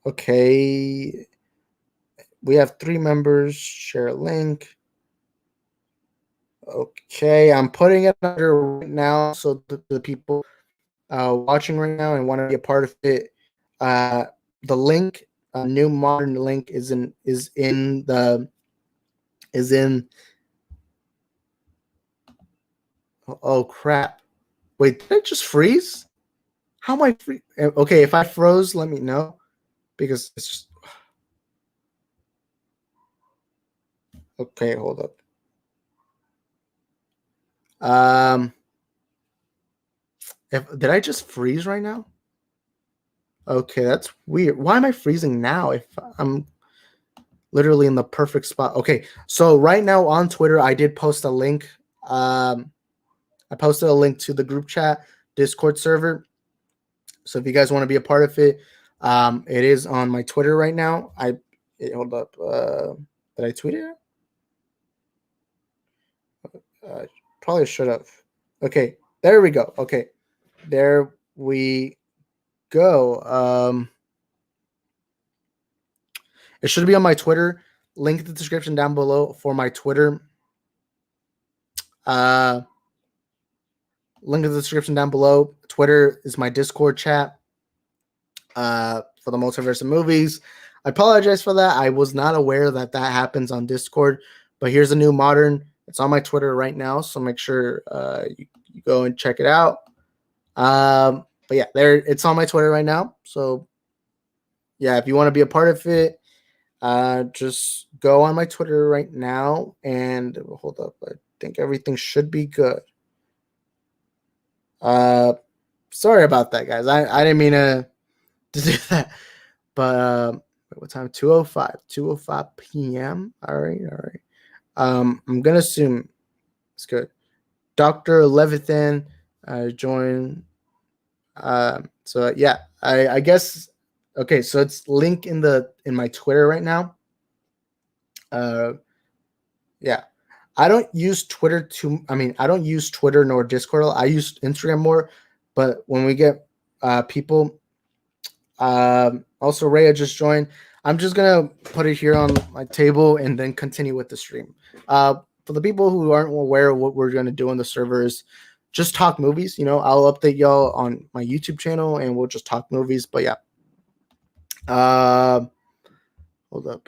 Okay. We have 3 members. Share a link. Okay, I'm putting it under right now, so the people watching right now and want to be a part of it, the link, new modern link is in. Oh crap! Wait, did it just freeze? How am I free? Okay, if I froze, let me know because it's just. Okay, hold up. Did I just freeze right now? Okay, that's weird. Why am I freezing now if I'm literally in the perfect spot? Okay, so right now on Twitter, I did post a link. I posted a link to the group chat Discord server. So if you guys want to be a part of it, it is on my Twitter right now. Hold up. Did I tweet it? Probably should have. Okay, there we go. Okay, there we go. It should be on my Twitter. Link in the description down below for my Twitter. Link in the description down below. Twitter is my Discord chat for the multiverse of movies. I apologize for that. I was not aware that happens on Discord, but here's a new modern. It's on my Twitter right now, so make sure you go and check it out. But yeah, it's on my Twitter right now. So yeah, if you want to be a part of it, just go on my Twitter right now and hold up. I think everything should be good. Sorry about that, guys. I didn't mean to do that. But what time? 2:05 p.m. All right. I'm gonna assume it's good. Dr. Levithan join. So yeah, I guess. Okay, so it's link in my Twitter right now. Yeah, I don't use Twitter I don't use Twitter nor Discord. I use Instagram more. But when we get people, also Rhea just joined. I'm just gonna put it here on my table and then continue with the stream. For the people who aren't aware of what we're gonna do on the servers, just talk movies. I'll update y'all on my YouTube channel and we'll just talk movies. But yeah. Hold up.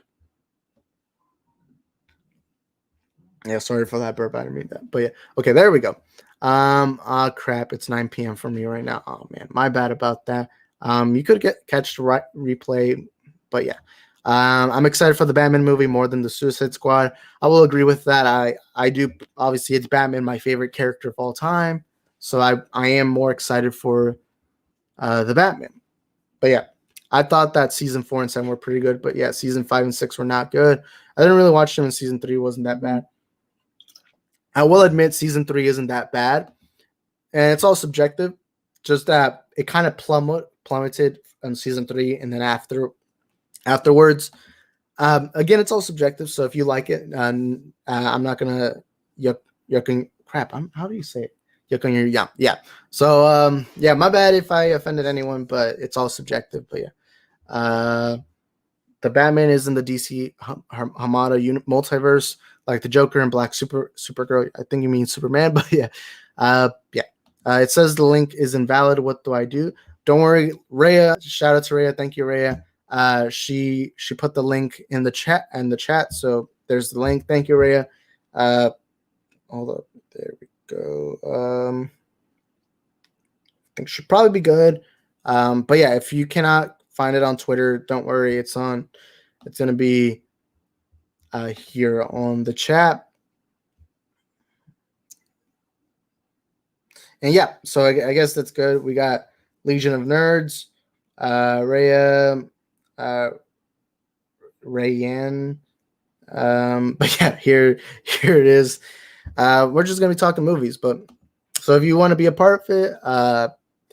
Yeah, sorry for that burp. I didn't mean that. But yeah, okay, there we go. Crap, it's 9 p.m. for me right now. Oh man, my bad about that. You could catch the replay, but yeah. I'm excited for the Batman movie more than the Suicide Squad. I will agree with that. I do, obviously it's Batman, my favorite character of all time. So I am more excited for the Batman. But yeah, I thought that season 4 and 7 were pretty good, but yeah, season 5 and 6 were not good. I didn't really watch them, and season 3 wasn't that bad. I will admit season 3 isn't that bad, and it's all subjective. Just that it kind of plummeted in season 3, and then afterwards, again, it's all subjective. So if you like it, I'm not gonna yuck and crap. How do you say it? Yuck on your yeah. So yeah, my bad if I offended anyone, but it's all subjective. But yeah, the Batman is in the DC Hamada multiverse, like the Joker and Black Supergirl. I think you mean Superman, but yeah, yeah. It says the link is invalid. What do I do? Don't worry, Rhea. Shout out to Rhea. Thank you, Rhea. She put the link in the chat. So there's the link. Thank you, Rhea. Hold up. There we go. I think it should probably be good. But yeah, if you cannot find it on Twitter, don't worry. It's going to be here on the chat. And yeah, so I guess that's good. We got Legion of Nerds, Rhea, Rayanne. But yeah, here it is. We're just gonna be talking movies, but so if you want to be a part of it,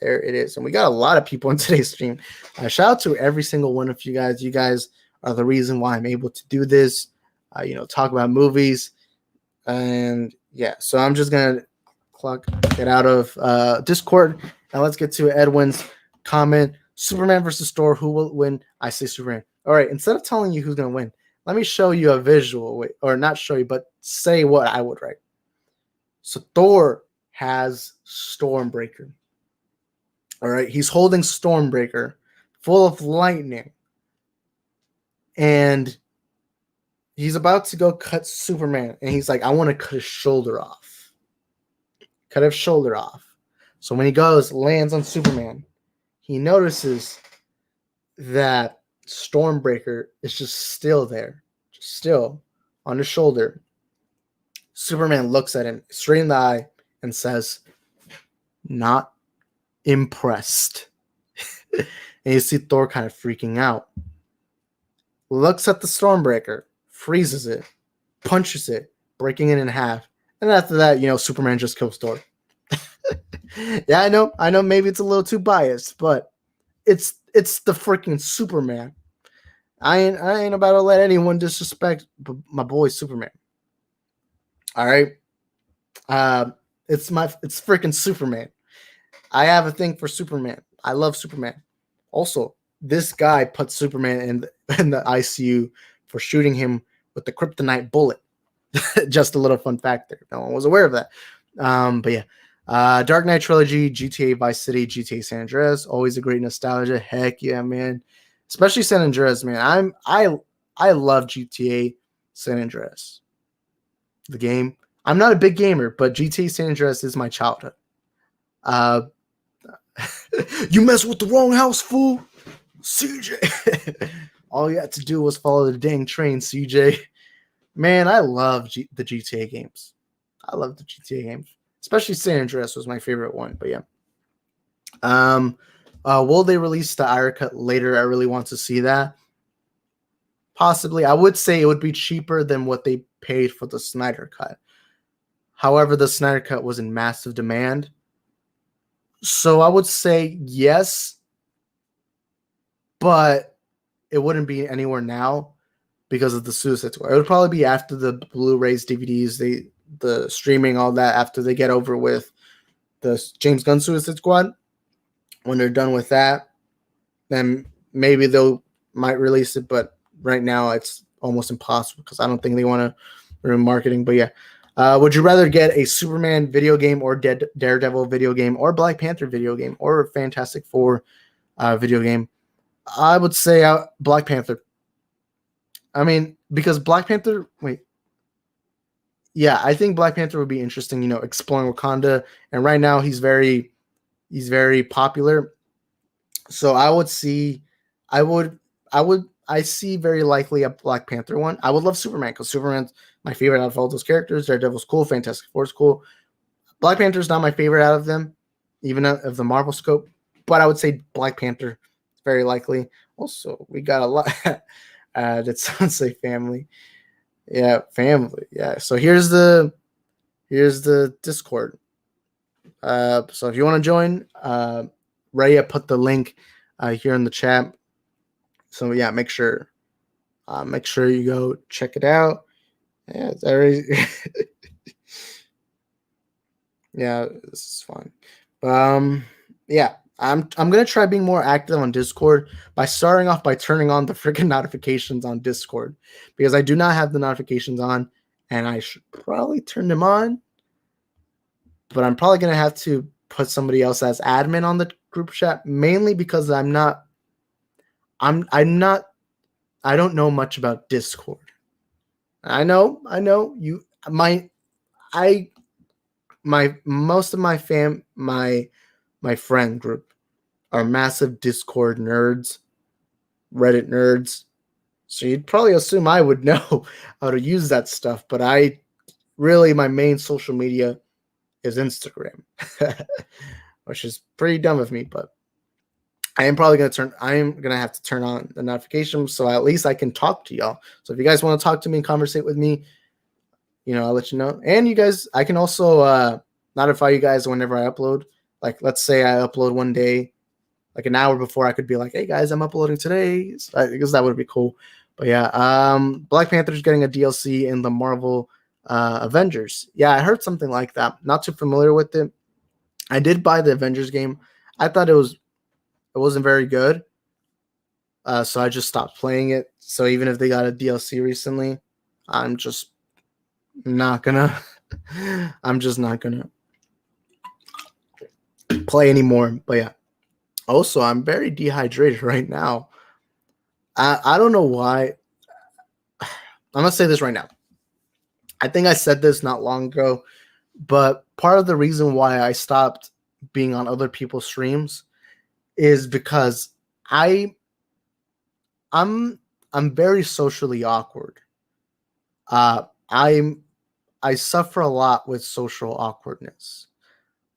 there it is. And we got a lot of people in today's stream. Shout out to every single one of you guys. You guys are the reason why I'm able to do this. Talk about movies, and yeah. So I'm just gonna get out of Discord, and let's get to Edwin's comment. Superman versus Thor, who will win? I say Superman. All right, instead of telling you who's gonna win, let me show you a visual, or not show you, but say what I would write. So Thor has Stormbreaker. All right, he's holding Stormbreaker, full of lightning, and he's about to go cut Superman, and he's like, I want to cut his shoulder off. Cut his shoulder off. So when he lands on Superman, he notices that Stormbreaker is just still there, just still on his shoulder. Superman looks at him straight in the eye and says, not impressed. And you see Thor kind of freaking out. Looks at the Stormbreaker, freezes it, punches it, breaking it in half. And after that, Superman just kills Thor. Yeah, I know maybe it's a little too biased, but it's the freaking Superman. I ain't about to let anyone disrespect my boy Superman. All right. It's freaking Superman. I have a thing for Superman. I love Superman. Also, this guy put Superman in the ICU for shooting him with the kryptonite bullet. Just a little fun fact there. No one was aware of that. But yeah. Dark Knight Trilogy, GTA Vice City, GTA San Andreas, always a great nostalgia. Heck yeah, man. Especially San Andreas, man. I love GTA San Andreas. The game. I'm not a big gamer, but GTA San Andreas is my childhood. You mess with the wrong house, fool. CJ. All you had to do was follow the dang train, CJ. Man, I love the GTA games. I love the GTA games. Especially San Andreas was my favorite one. But yeah. Will they release the Ira cut later? I really want to see that. Possibly. I would say it would be cheaper than what they paid for the Snyder cut. However, the Snyder cut was in massive demand. So I would say yes, but it wouldn't be anywhere now because of the Suicide Squad. It would probably be after the Blu-rays, DVDs, the streaming, all that, after they get over with the James Gunn Suicide Squad. When they're done with that, then maybe might release it, but right now it's almost impossible because I don't think they want to ruin marketing. But yeah. Would you rather get a Superman video game or Daredevil video game or Black Panther video game or Fantastic Four video game? I would say Black Panther. I mean, because Black Panther. Wait, yeah, I think Black Panther would be interesting. Exploring Wakanda, and right now he's very popular. So I would, I see very likely a Black Panther one. I would love Superman because Superman's my favorite out of all those characters. Daredevil's cool, Fantastic Four's cool. Black Panther's not my favorite out of them, even of the Marvel scope. But I would say Black Panther is very likely. Also, we got a lot. Did someone say family? Yeah, family. Yeah. So here's the Discord. So if you want to join, Raya put the link here in the chat. So yeah, make sure you go check it out. Yeah, it's already yeah, this is fun. Yeah, I'm gonna try being more active on Discord by starting off by turning on the freaking notifications on Discord because I do not have the notifications on, and I should probably turn them on. But I'm probably gonna have to put somebody else as admin on the group chat mainly because I'm not I don't know much about Discord. I know you I my most of my friend group are massive Discord nerds, Reddit nerds. So you'd probably assume I would know how to use that stuff, but my main social media is Instagram, which is pretty dumb of me, but I am gonna have to turn on the notifications so at least I can talk to y'all. So if you guys want to talk to me and conversate with me, I'll let you know. And you guys, I can also notify you guys whenever I upload. Like, let's say I upload one day, like an hour before, I could be like, "Hey guys, I'm uploading today," because that would be cool. But yeah, Black Panther's getting a DLC in the Marvel Avengers. Yeah, I heard something like that. Not too familiar with it. I did buy the Avengers game. I thought it wasn't very good, so I just stopped playing it. So even if they got a DLC recently, I'm just not gonna. I'm just not gonna play anymore. But yeah. Also, I'm very dehydrated right now. I don't know why. I'm gonna say this right now. I think I said this not long ago, but part of the reason why I stopped being on other people's streams is because I I'm I'm very socially awkward. Uh, I'm I suffer a lot with social awkwardness.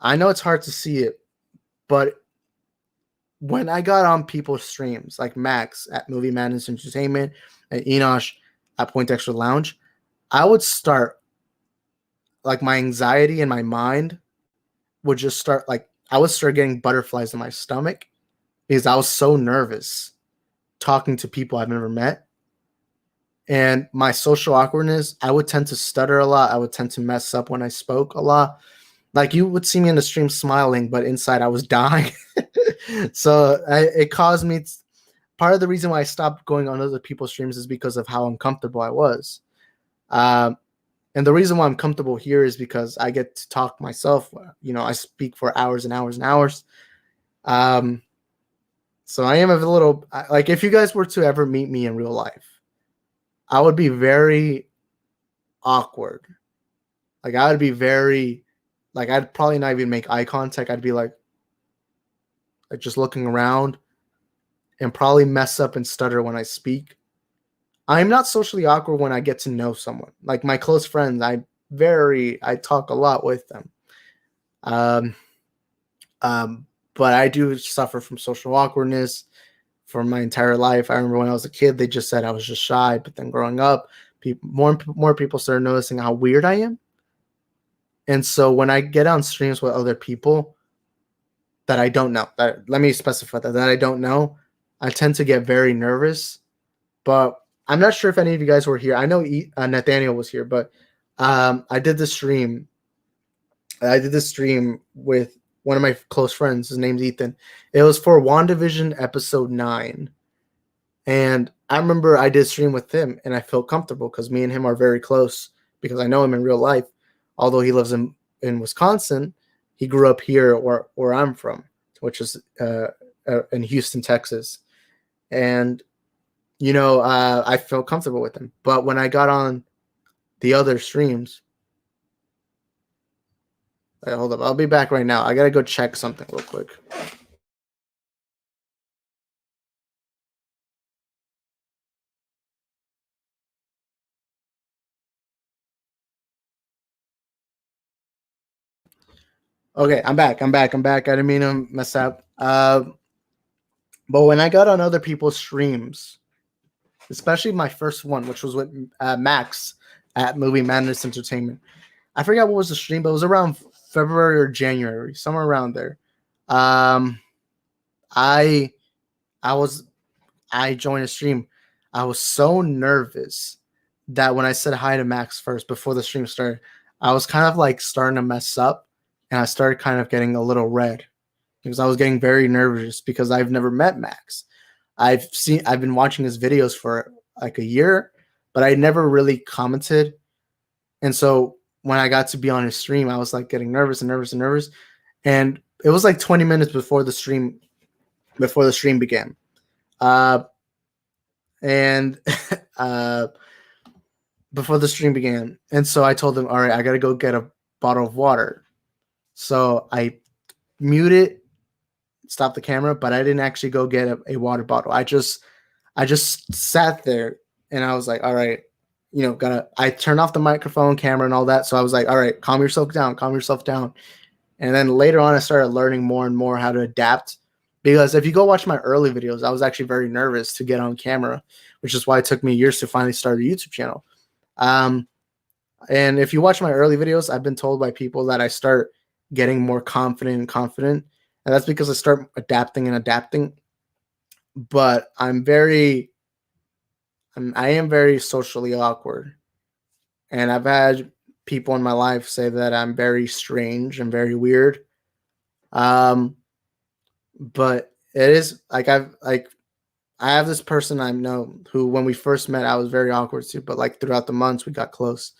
I know it's hard to see it, but when I got on people's streams, like Max at Movie Madness Entertainment and Enosh at Point Extra Lounge, I would start like my anxiety in my mind would just start like I would start getting butterflies in my stomach because I was so nervous talking to people I've never met. And my social awkwardness, I would tend to stutter a lot. I would tend to mess up when I spoke a lot. Like you would see me in the stream smiling, but inside I was dying. So it caused me. Part of the reason why I stopped going on other people's streams is because of how uncomfortable I was. Um, and the reason why I'm comfortable here is because I get to talk myself. I speak for hours and hours and hours. Um, so I am a little like if you guys were to ever meet me in real life, I would be very awkward. Like I would be very like I'd probably not even make eye contact. I'd be like just looking around and probably mess up and stutter when I speak. I'm not socially awkward when I get to know someone. Like my close friends, I talk a lot with them. Um, but I do suffer from social awkwardness for my entire life. I remember when I was a kid, they just said I was just shy, but then growing up, more people started noticing how weird I am. And so when I get on streams with other people that I don't know, let me specify that I don't know, I tend to get very nervous. But I'm not sure if any of you guys were here. I know Nathaniel was here, but I did the stream. I did this stream with one of my close friends. His name's Ethan. It was for WandaVision episode 9. And I remember I did stream with him and I felt comfortable because me and him are very close because I know him in real life. Although he lives in Wisconsin, he grew up here where I'm from, which is in Houston, Texas. And I feel comfortable with them. But when I got on the other streams, wait, hold up, I'll be back right now. I gotta go check something real quick. Okay, I'm back. I didn't mean to mess up. But when I got on other people's streams, especially my first one, which was with Max at Movie Madness Entertainment. I forgot what was the stream, but it was around February or January, somewhere around there. Um, I I was I joined a stream. I was so nervous that when I said hi to Max first before the stream started, I was kind of like starting to mess up, and I started kind of getting a little red because I was getting very nervous because I've never met Max. I've been watching his videos for like a year, but I never really commented. And so when I got to be on his stream, I was like getting nervous and nervous and nervous. And it was like 20 minutes before the stream began. Uh and uh before the stream began. And so I told him, all right, I gotta go get a bottle of water. So I muted, stopped the camera, but I didn't actually go get a water bottle. I just sat there and I was like, all right, I turned off the microphone, camera, and all that. So I was like, all right, calm yourself down, calm yourself down. And then later on, I started learning more and more how to adapt. Because if you go watch my early videos, I was actually very nervous to get on camera, which is why it took me years to finally start a YouTube channel. Um, and if you watch my early videos, I've been told by people that I start getting more confident and confident. And that's because I start adapting and adapting. But I am very socially awkward. And I've had people in my life say that I'm very strange and very weird. Um, but it is like I have this person I know who, when we first met, I was very awkward to, but like throughout the months we got close.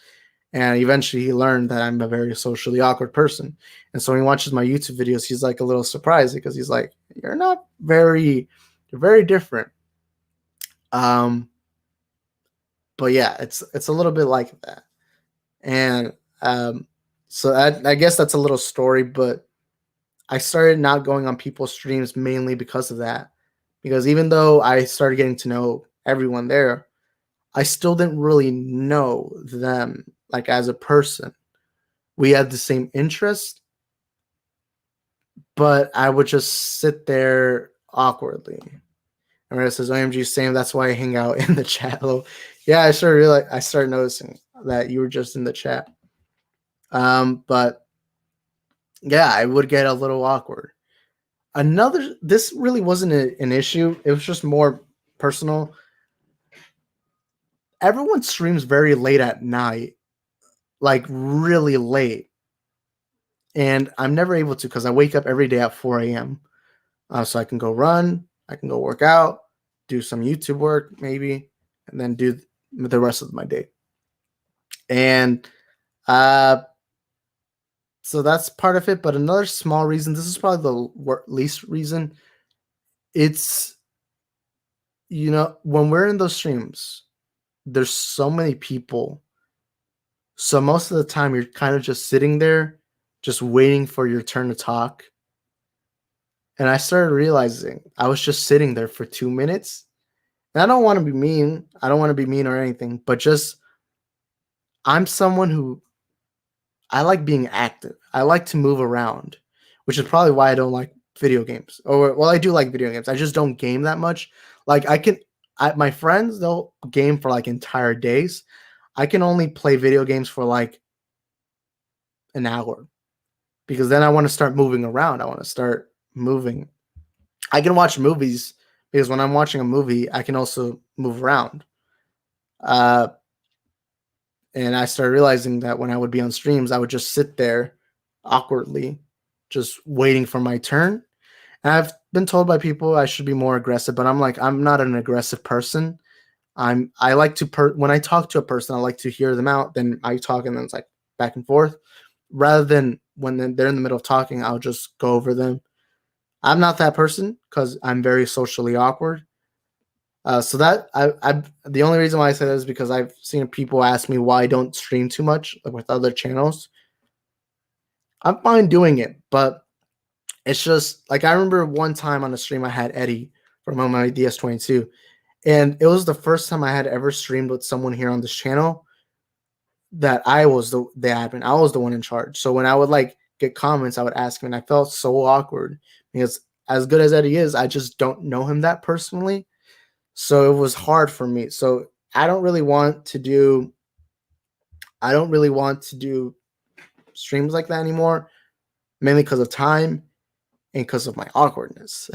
And eventually he learned that I'm a very socially awkward person. And so when he watches my YouTube videos, he's like a little surprised because he's like, you're very different. Um, but yeah, it's a little bit like that. And so I guess that's a little story, but I started not going on people's streams mainly because of that. Because even though I started getting to know everyone there, I still didn't really know them like as a person. We had the same interest, but I would just sit there awkwardly. And it says OMG same, that's why I hang out in the chat. Yeah, I started noticing that you were just in the chat. But yeah, I would get a little awkward. This really wasn't an issue. It was just more personal. Everyone streams very late at night, like really late. And I'm never able to because I wake up every day at 4 a.m. So I can go run, I can go work out, do some YouTube work maybe, and then do the rest of my day. And uh, so that's part of it. But another small reason, this is probably the least reason, it's, when we're in those streams, there's so many people. So most of the time you're kind of just sitting there, just waiting for your turn to talk. And I started realizing I was just sitting there for 2 minutes. And I don't want to be mean. I don't want to be mean or anything, but just I'm someone who I like being active. I like to move around, which is probably why I don't like video games. Or well, I do like video games. I just don't game that much. Like my friends, they'll game for like entire days. I can only play video games for like an hour because then I want to start moving around. I want to start moving. I can watch movies because when I'm watching a movie, I can also move around. Uh, and I started realizing that when I would be on streams, I would just sit there awkwardly, just waiting for my turn. And I've been told by people I should be more aggressive, but I'm like, I'm not an aggressive person. I like to when I talk to a person, I like to hear them out. Then I talk, and then it's like back and forth, rather than when they're in the middle of talking, I'll just go over them. I'm not that person because I'm very socially awkward. So that I the only reason why I say that is because I've seen people ask me why I don't stream too much like with other channels. I'm fine doing it, but it's just like I remember one time on a stream I had Eddie from my DS22, and it was the first time I had ever streamed with someone here on this channel that I was the admin. I was the one in charge. So when I would like get comments, I would ask him, and I felt so awkward because as good as Eddie is, I just don't know him that personally. So it was hard for me. So I don't really want to do streams like that anymore, mainly because of time and because of my awkwardness.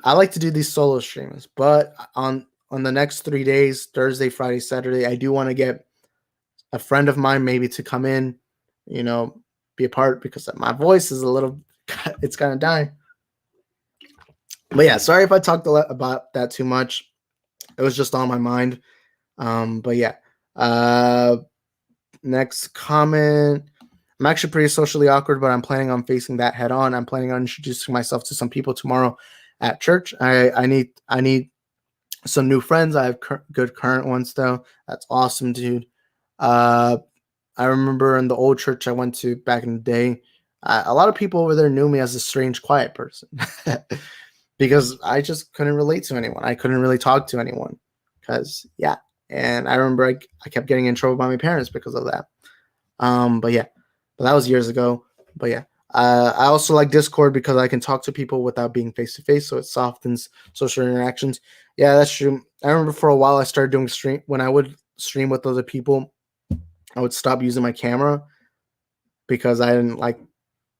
I like to do these solo streams, but on the next 3 days, Thursday, Friday, Saturday, I do want to get a friend of mine maybe to come in, you know, be a part because my voice is a little, it's kind of dying. But yeah, sorry if I talked a lot about that too much. It was just on my mind. But yeah, next comment. I'm actually pretty socially awkward, but I'm planning on facing that head on. I'm planning on introducing myself to some people tomorrow at church. I need some new friends. I have good current ones though. That's awesome, dude. Uh, I remember in the old church I went to back in the day, a lot of people over there knew me as a strange, quiet person because I just couldn't relate to anyone. I couldn't really talk to anyone because, yeah. And I remember I kept getting in trouble by my parents because of that. But yeah, but that was years ago. But yeah, I also like Discord because I can talk to people without being face to face, so it softens social interactions. Yeah, that's true. I remember for a while I started doing stream when I would stream with other people. I would stop using my camera because I didn't like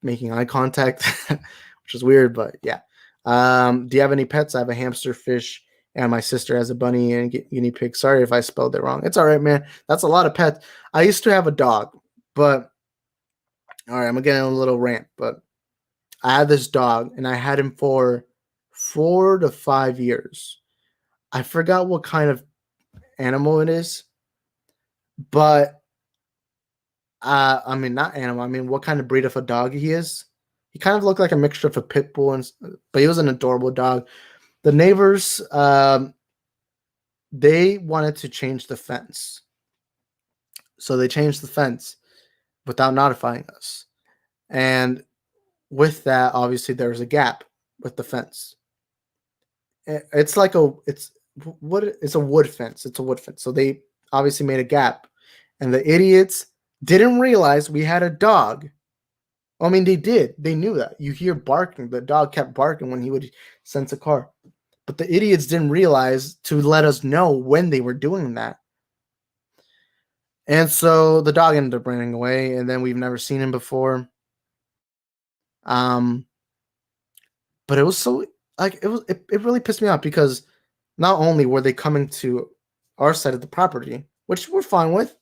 making eye contact, which is weird, but yeah. Do you have any pets? I have a hamster, fish, and my sister has a bunny and guinea pig. Sorry if I spelled it wrong. It's all right, man. That's a lot of pets. I used to have a dog, but all right, I'm getting a little rant, but I had this dog and I had him for 4 to 5 years. I forgot what kind of animal it is, but I mean, not animal. I mean, what kind of breed of a dog he is. He kind of looked like a mixture of a pit bull, but he was an adorable dog. The neighbors, they wanted to change the fence. So they changed the fence without notifying us. And with that, obviously, there was a gap with the fence. It's like it's a wood fence. It's a wood fence. So they obviously made a gap. And the idiots didn't realize we had a dog. I mean, they did. They knew that. You hear barking. The dog kept barking when he would sense a car. But the idiots didn't realize to let us know when they were doing that. And so the dog ended up running away, and then we've never seen him before. Um, but it was so like it really pissed me off because not only were they coming to our side of the property, which we're fine with,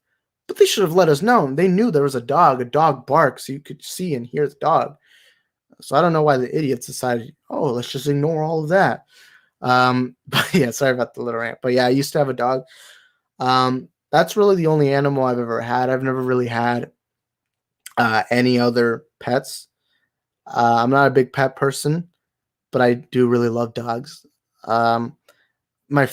but they should have let us know. They knew there was a dog. A dog barks, so you could see and hear the dog. So I don't know why the idiots decided, oh, let's just ignore all of that. But yeah, sorry about the little rant. But yeah, I used to have a dog. That's really the only animal I've ever had. I've never really had any other pets. I'm not a big pet person, but I do really love dogs. Um, one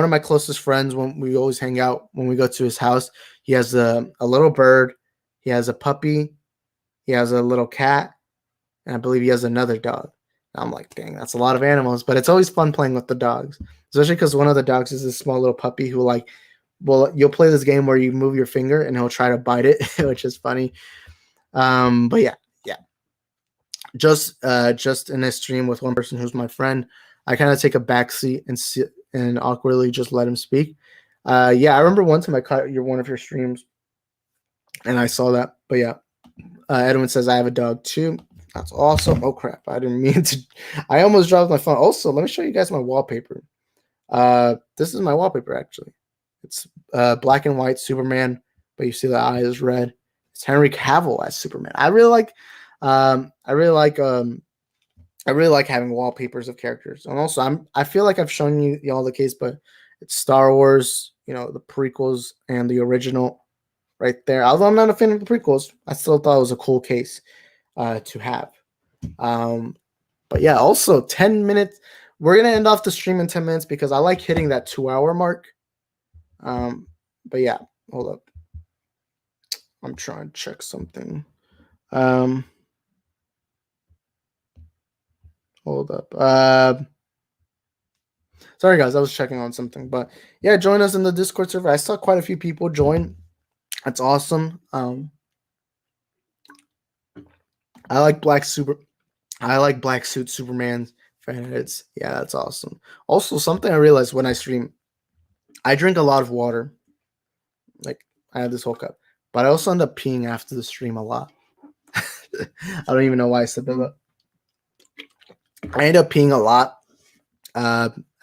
of my closest friends when we always hang out when we go to his house. He has a little bird. He has a puppy. He has a little cat, and I believe he has another dog. And I'm like, dang, that's a lot of animals. But it's always fun playing with the dogs, especially because one of the dogs is this small little puppy who you'll play this game where you move your finger and he'll try to bite it, which is funny. But yeah, just in a stream with one person who's my friend, I kind of take a backseat and sit and awkwardly just let him speak. Yeah, I remember one time I caught one of your streams and I saw that. But yeah, Edwin says I have a dog too. That's awesome. Oh crap! I didn't mean to. I almost dropped my phone. Also, let me show you guys my wallpaper. This is my wallpaper actually. It's black and white Superman, but you see the eye is red. It's Henry Cavill as Superman. I really like having wallpapers of characters. And also I feel like I've shown you all the case, but it's Star Wars, the prequels and the original right there. Although I'm not a fan of the prequels, I still thought it was a cool case to have. But yeah, also 10 minutes. we're gonna end off the stream in 10 minutes because I like hitting that 2 hour mark. But yeah, hold up. I'm trying to check something. Hold up. Sorry guys, I was checking on something. But yeah, join us in the Discord server. I saw quite a few people join. That's awesome. I like Black Suit Superman fan edits. Yeah, that's awesome. Also, something I realized when I stream, I drink a lot of water. Like I have this whole cup, but I also end up peeing after the stream a lot. I don't even know why I said that, but I end up peeing a lot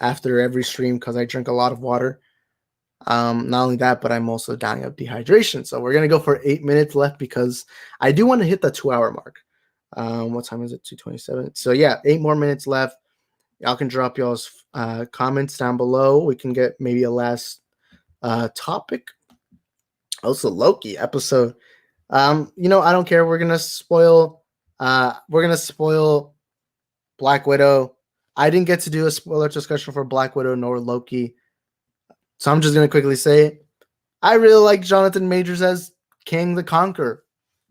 after every stream because I drink a lot of water. Not only that, but I'm also dying of dehydration. So we're gonna go for 8 minutes left because I do want to hit the 2 hour mark. What time is it? 2:27. So yeah, 8 more minutes left. Y'all can drop y'all's comments down below. We can get maybe a last topic. Also, Loki episode. I don't care. We're gonna spoil Black Widow. I didn't get to do a spoiler discussion for Black Widow nor Loki. So I'm just gonna quickly say it. I really like Jonathan Majors as King the Conqueror.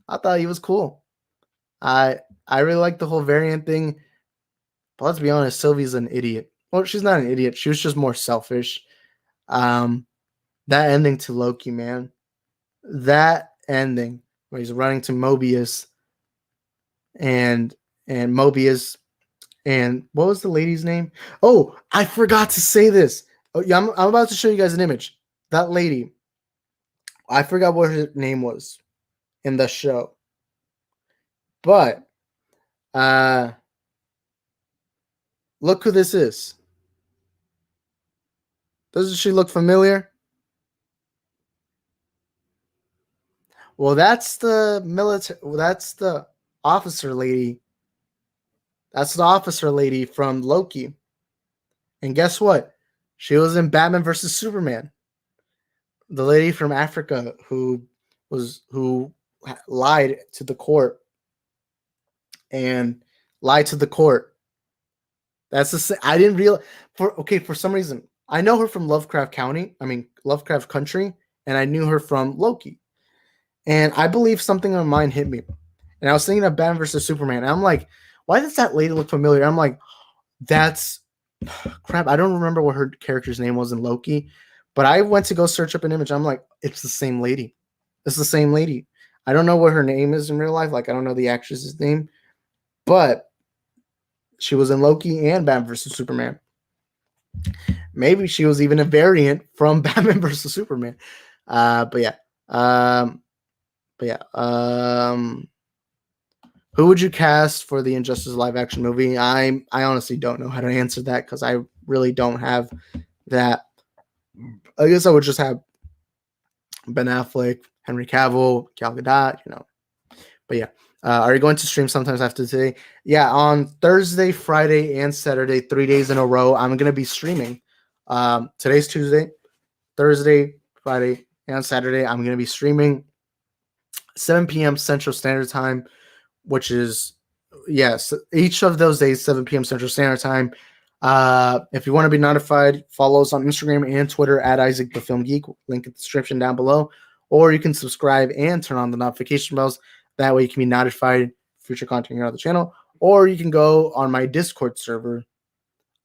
I thought he was cool. I really like the whole variant thing. But let's be honest, Sylvie's an idiot. Well, she's not an idiot. She was just more selfish. That ending to Loki, man. That ending where he's running to Mobius and Mobius and what was the lady's name? Oh, I forgot to say this. Oh, yeah, I'm about to show you guys an image. That lady. I forgot what her name was in the show. But look who this is. Doesn't she look familiar? Well, that's the military. That's the officer lady. That's the officer lady from Loki. And guess what? She was in Batman versus Superman. The lady from Africa who lied to the court and lied to the court. That's the I didn't realize for some reason I know her from Lovecraft Country, and I knew her from Loki. And I believe something on mine hit me. And I was thinking of Batman versus Superman. And I'm like, why does that lady look familiar? I'm like, that's crap. I don't remember what her character's name was in Loki. But I went to go search up an image. I'm like, it's the same lady. It's the same lady. I don't know what her name is in real life. Like, I don't know the actress's name. But she was in Loki and Batman versus Superman. Maybe she was even a variant from Batman versus Superman. But yeah. Who would you cast for the Injustice live action movie? I honestly don't know how to answer that because I really don't have that. I guess I would just have Ben Affleck, Henry Cavill, Gal Gadot, But yeah, are you going to stream sometimes after today? Yeah, on Thursday, Friday, and Saturday, 3 days in a row, I'm going to be streaming. Today's Tuesday, Thursday, Friday, and Saturday. I'm going to be streaming 7 p.m. Central Standard Time, which is, yes, each of those days, 7 p.m. Central Standard Time. If you want to be notified, follow us on Instagram and Twitter at Isaac the Film Geek. Link in the description down below. Or you can subscribe and turn on the notification bells. That way you can be notified future content here on the channel. Or you can go on my Discord server.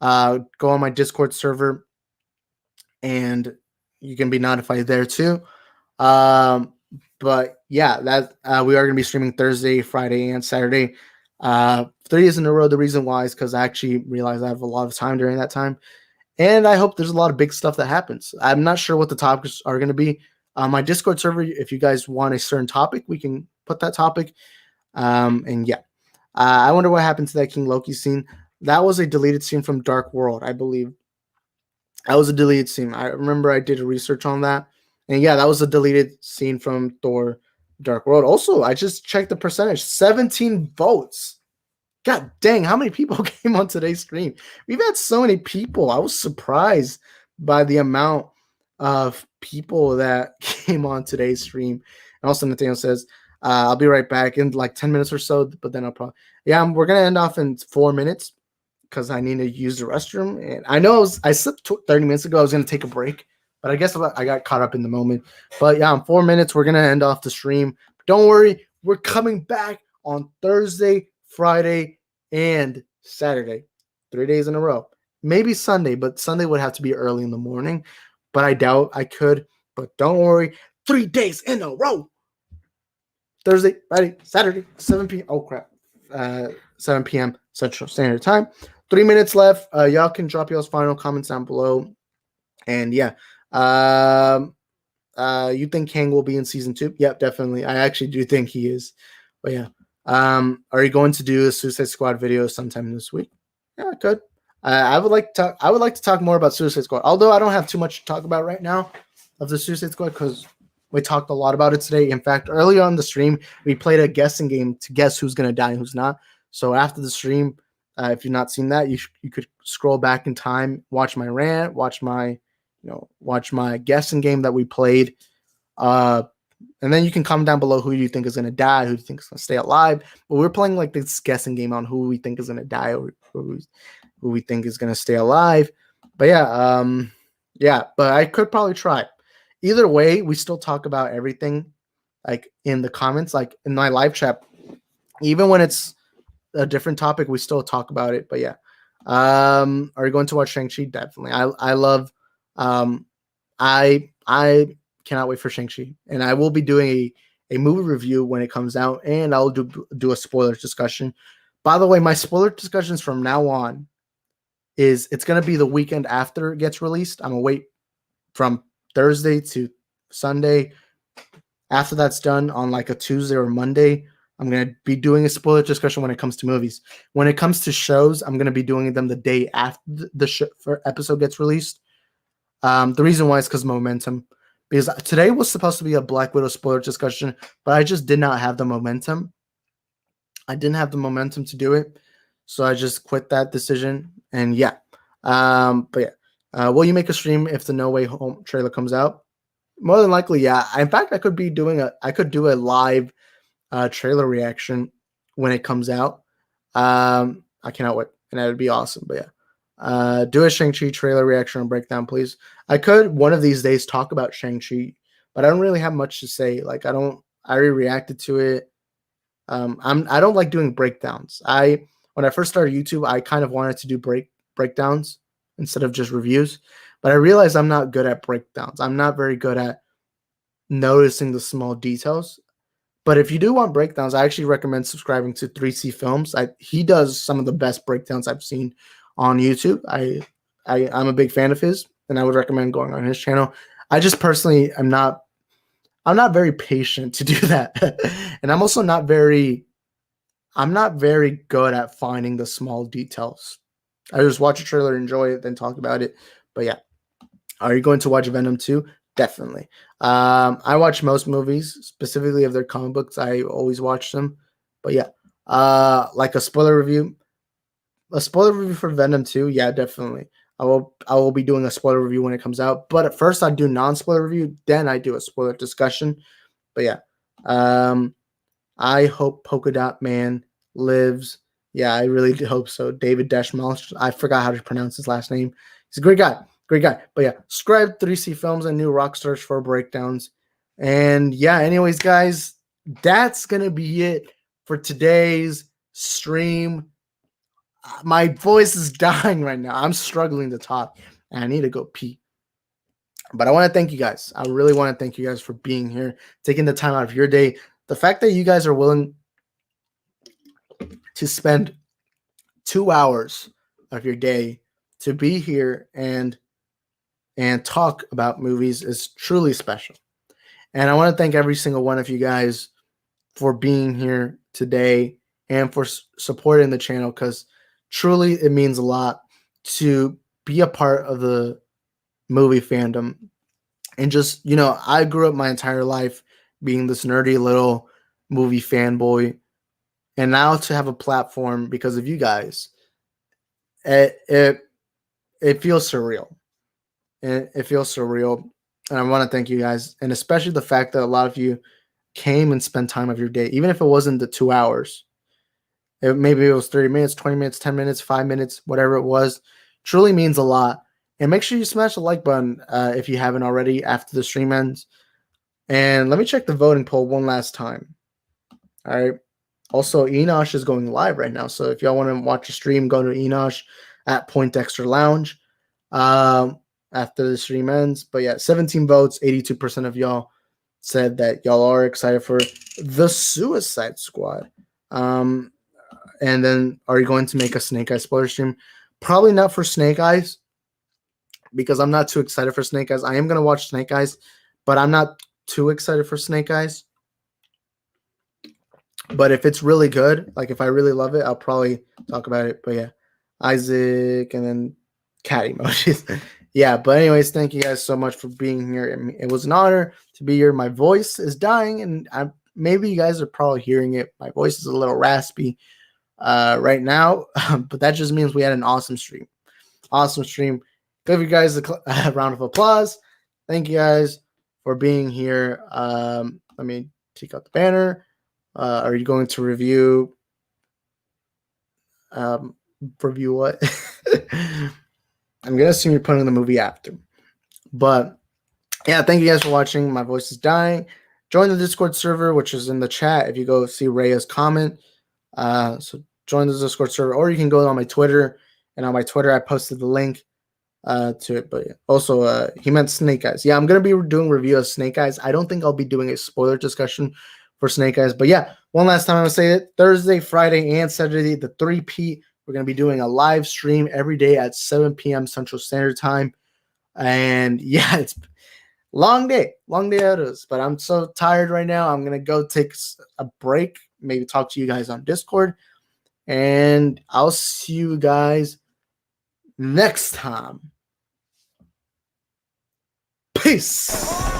And you can be notified there too. But yeah, that we are going to be streaming Thursday, Friday, and Saturday. 3 days in a row. The reason why is because I actually realized I have a lot of time during that time. And I hope there's a lot of big stuff that happens. I'm not sure what the topics are going to be. My Discord server, if you guys want a certain topic, we can put that topic. And yeah, I wonder what happened to that King Loki scene. That was a deleted scene from Dark World, I believe. That was a deleted scene. I remember I did a research on that. And yeah, that was a deleted scene from Thor Dark World. Also, I just checked the percentage. 17 votes. God dang, how many people came on today's stream? We've had so many people. I was surprised by the amount of people that came on today's stream. And also, Nathaniel says, I'll be right back in like 10 minutes or so, but then I'll probably, we're going to end off in 4 minutes. because I need to use the restroom. And I know I slipped 30 minutes ago. I was going to take a break, but I guess I got caught up in the moment. But yeah, in 4 minutes, we're going to end off the stream. Don't worry, we're coming back on Thursday, Friday, and Saturday. 3 days in a row. Maybe Sunday, but Sunday would have to be early in the morning. But I doubt I could. But don't worry, 3 days in a row. Thursday, Friday, Saturday, 7 p.m. Oh, crap. 7 p.m. Central Standard Time. 3 minutes left. Y'all can drop y'all's final comments down below. And yeah. You think Kang will be in season 2? Yep, definitely. I actually do think he is. But yeah. Are you going to do a Suicide Squad video sometime this week? Yeah, I could. I would like to talk more about Suicide Squad. Although I don't have too much to talk about right now of the Suicide Squad because we talked a lot about it today. In fact, earlier on the stream, we played a guessing game to guess who's going to die and who's not. So after the stream, if you've not seen that, you could scroll back in time, watch my rant, watch my guessing game that we played. And then you can comment down below who you think is going to die, who you think is going to stay alive. But we're playing like this guessing game on who we think is going to die or who we think is going to stay alive. But yeah, but I could probably try. Either way, we still talk about everything like in the comments, like in my live chat. Even when it's a different topic, we still talk about it. But yeah. Are you going to watch Shang-Chi? Definitely. I love I cannot wait for Shang-Chi. And I will be doing a movie review when it comes out, and I'll do a spoilers discussion. By the way, my spoiler discussions from now on it's gonna be the weekend after it gets released. I'm gonna wait from Thursday to Sunday. After that's done on like a Tuesday or Monday, I'm going to be doing a spoiler discussion when it comes to movies. When it comes to shows, I'm going to be doing them the day after the episode gets released. The reason why is because momentum. Because today was supposed to be a Black Widow spoiler discussion, but I just did not have the momentum. I didn't have the momentum to do it, so I just quit that decision. And yeah, but yeah, will you make a stream if the No Way Home trailer comes out? More than likely, yeah. In fact, I could do a live trailer reaction when it comes out. I cannot wait, and that would be awesome. But yeah, do a Shang-Chi trailer reaction and breakdown, please. I could one of these days talk about Shang-Chi, but I don't really have much to say. Like I already reacted to it. I don't like doing breakdowns. When I first started YouTube, I kind of wanted to do breakdowns instead of just reviews. But I realized I'm not good at breakdowns. I'm not very good at noticing the small details. But if you do want breakdowns, I actually recommend subscribing to 3C Films. He does some of the best breakdowns I've seen on YouTube. I'm a big fan of his, and I would recommend going on his channel. I just personally I'm not very patient to do that. And I'm also not very good at finding the small details. I just watch a trailer, enjoy it, then talk about it. But yeah. Are you going to watch Venom 2? Definitely. I watch most movies, specifically of their comic books. I always watch them. But yeah. Like a spoiler review. A spoiler review for Venom 2? Yeah, definitely. I will be doing a spoiler review when it comes out. But at first I do non-spoiler review, then I do a spoiler discussion. But yeah. I hope Polka Dot Man lives. Yeah, I really hope so. David Dashmal. I forgot how to pronounce his last name. He's a great guy. Great guy. But yeah, subscribe to 3C Films and New Rockstars for breakdowns. And yeah, anyways, guys, that's going to be it for today's stream. My voice is dying right now. I'm struggling to talk, and I need to go pee. But I want to thank you guys. I really want to thank you guys for being here, taking the time out of your day. The fact that you guys are willing to spend 2 hours of your day to be here and talk about movies is truly special. And I want to thank every single one of you guys for being here today and for supporting the channel, because truly it means a lot to be a part of the movie fandom. And just, I grew up my entire life being this nerdy little movie fanboy. And now to have a platform because of you guys, it feels surreal. It feels surreal. And I want to thank you guys. And especially the fact that a lot of you came and spent time of your day, even if it wasn't the 2 hours. Maybe it was 30 minutes, 20 minutes, 10 minutes, 5 minutes, whatever it was. Truly means a lot. And make sure you smash the like button if you haven't already after the stream ends. And let me check the voting poll one last time. All right. Also, Enosh is going live right now. So if y'all want to watch a stream, go to Enosh at Point Extra Lounge after the stream ends. But yeah, 17 votes, 82% of y'all said that y'all are excited for the Suicide Squad. And then are you going to make a Snake Eyes spoiler stream? Probably not for Snake Eyes because I'm not too excited for Snake Eyes. I am going to watch Snake Eyes, but I'm not too excited for Snake Eyes. But if it's really good, like if I really love it, I'll probably talk about it. But yeah, Isaac and then cat emojis. Yeah, but anyways, thank you guys so much for being here. It was an honor to be here. My voice is dying, and maybe you guys are probably hearing it. My voice is a little raspy right now, but that just means we had an awesome stream. Awesome stream. Give you guys a round of applause. Thank you guys for being here. Let me take out the banner. Are you going to review? Review what? I'm gonna assume you're putting the movie after. But yeah, thank you guys for watching. My voice is dying. Join the Discord server, which is in the chat. If you go see Rhea's comment, so join the Discord server, or you can go on my Twitter. And on my Twitter, I posted the link to it. But yeah. Also, he meant Snake Eyes. Yeah, I'm gonna be doing review of Snake Eyes. I don't think I'll be doing a spoiler discussion for Snake Eyes. But yeah, one last time I'm gonna say it. Thursday, Friday, and Saturday, the 3P. We're gonna be doing a live stream every day at 7 p.m. Central Standard Time. And yeah, it's long day out of this. But I'm so tired right now. I'm gonna go take a break. Maybe talk to you guys on Discord. And I'll see you guys next time. Peace.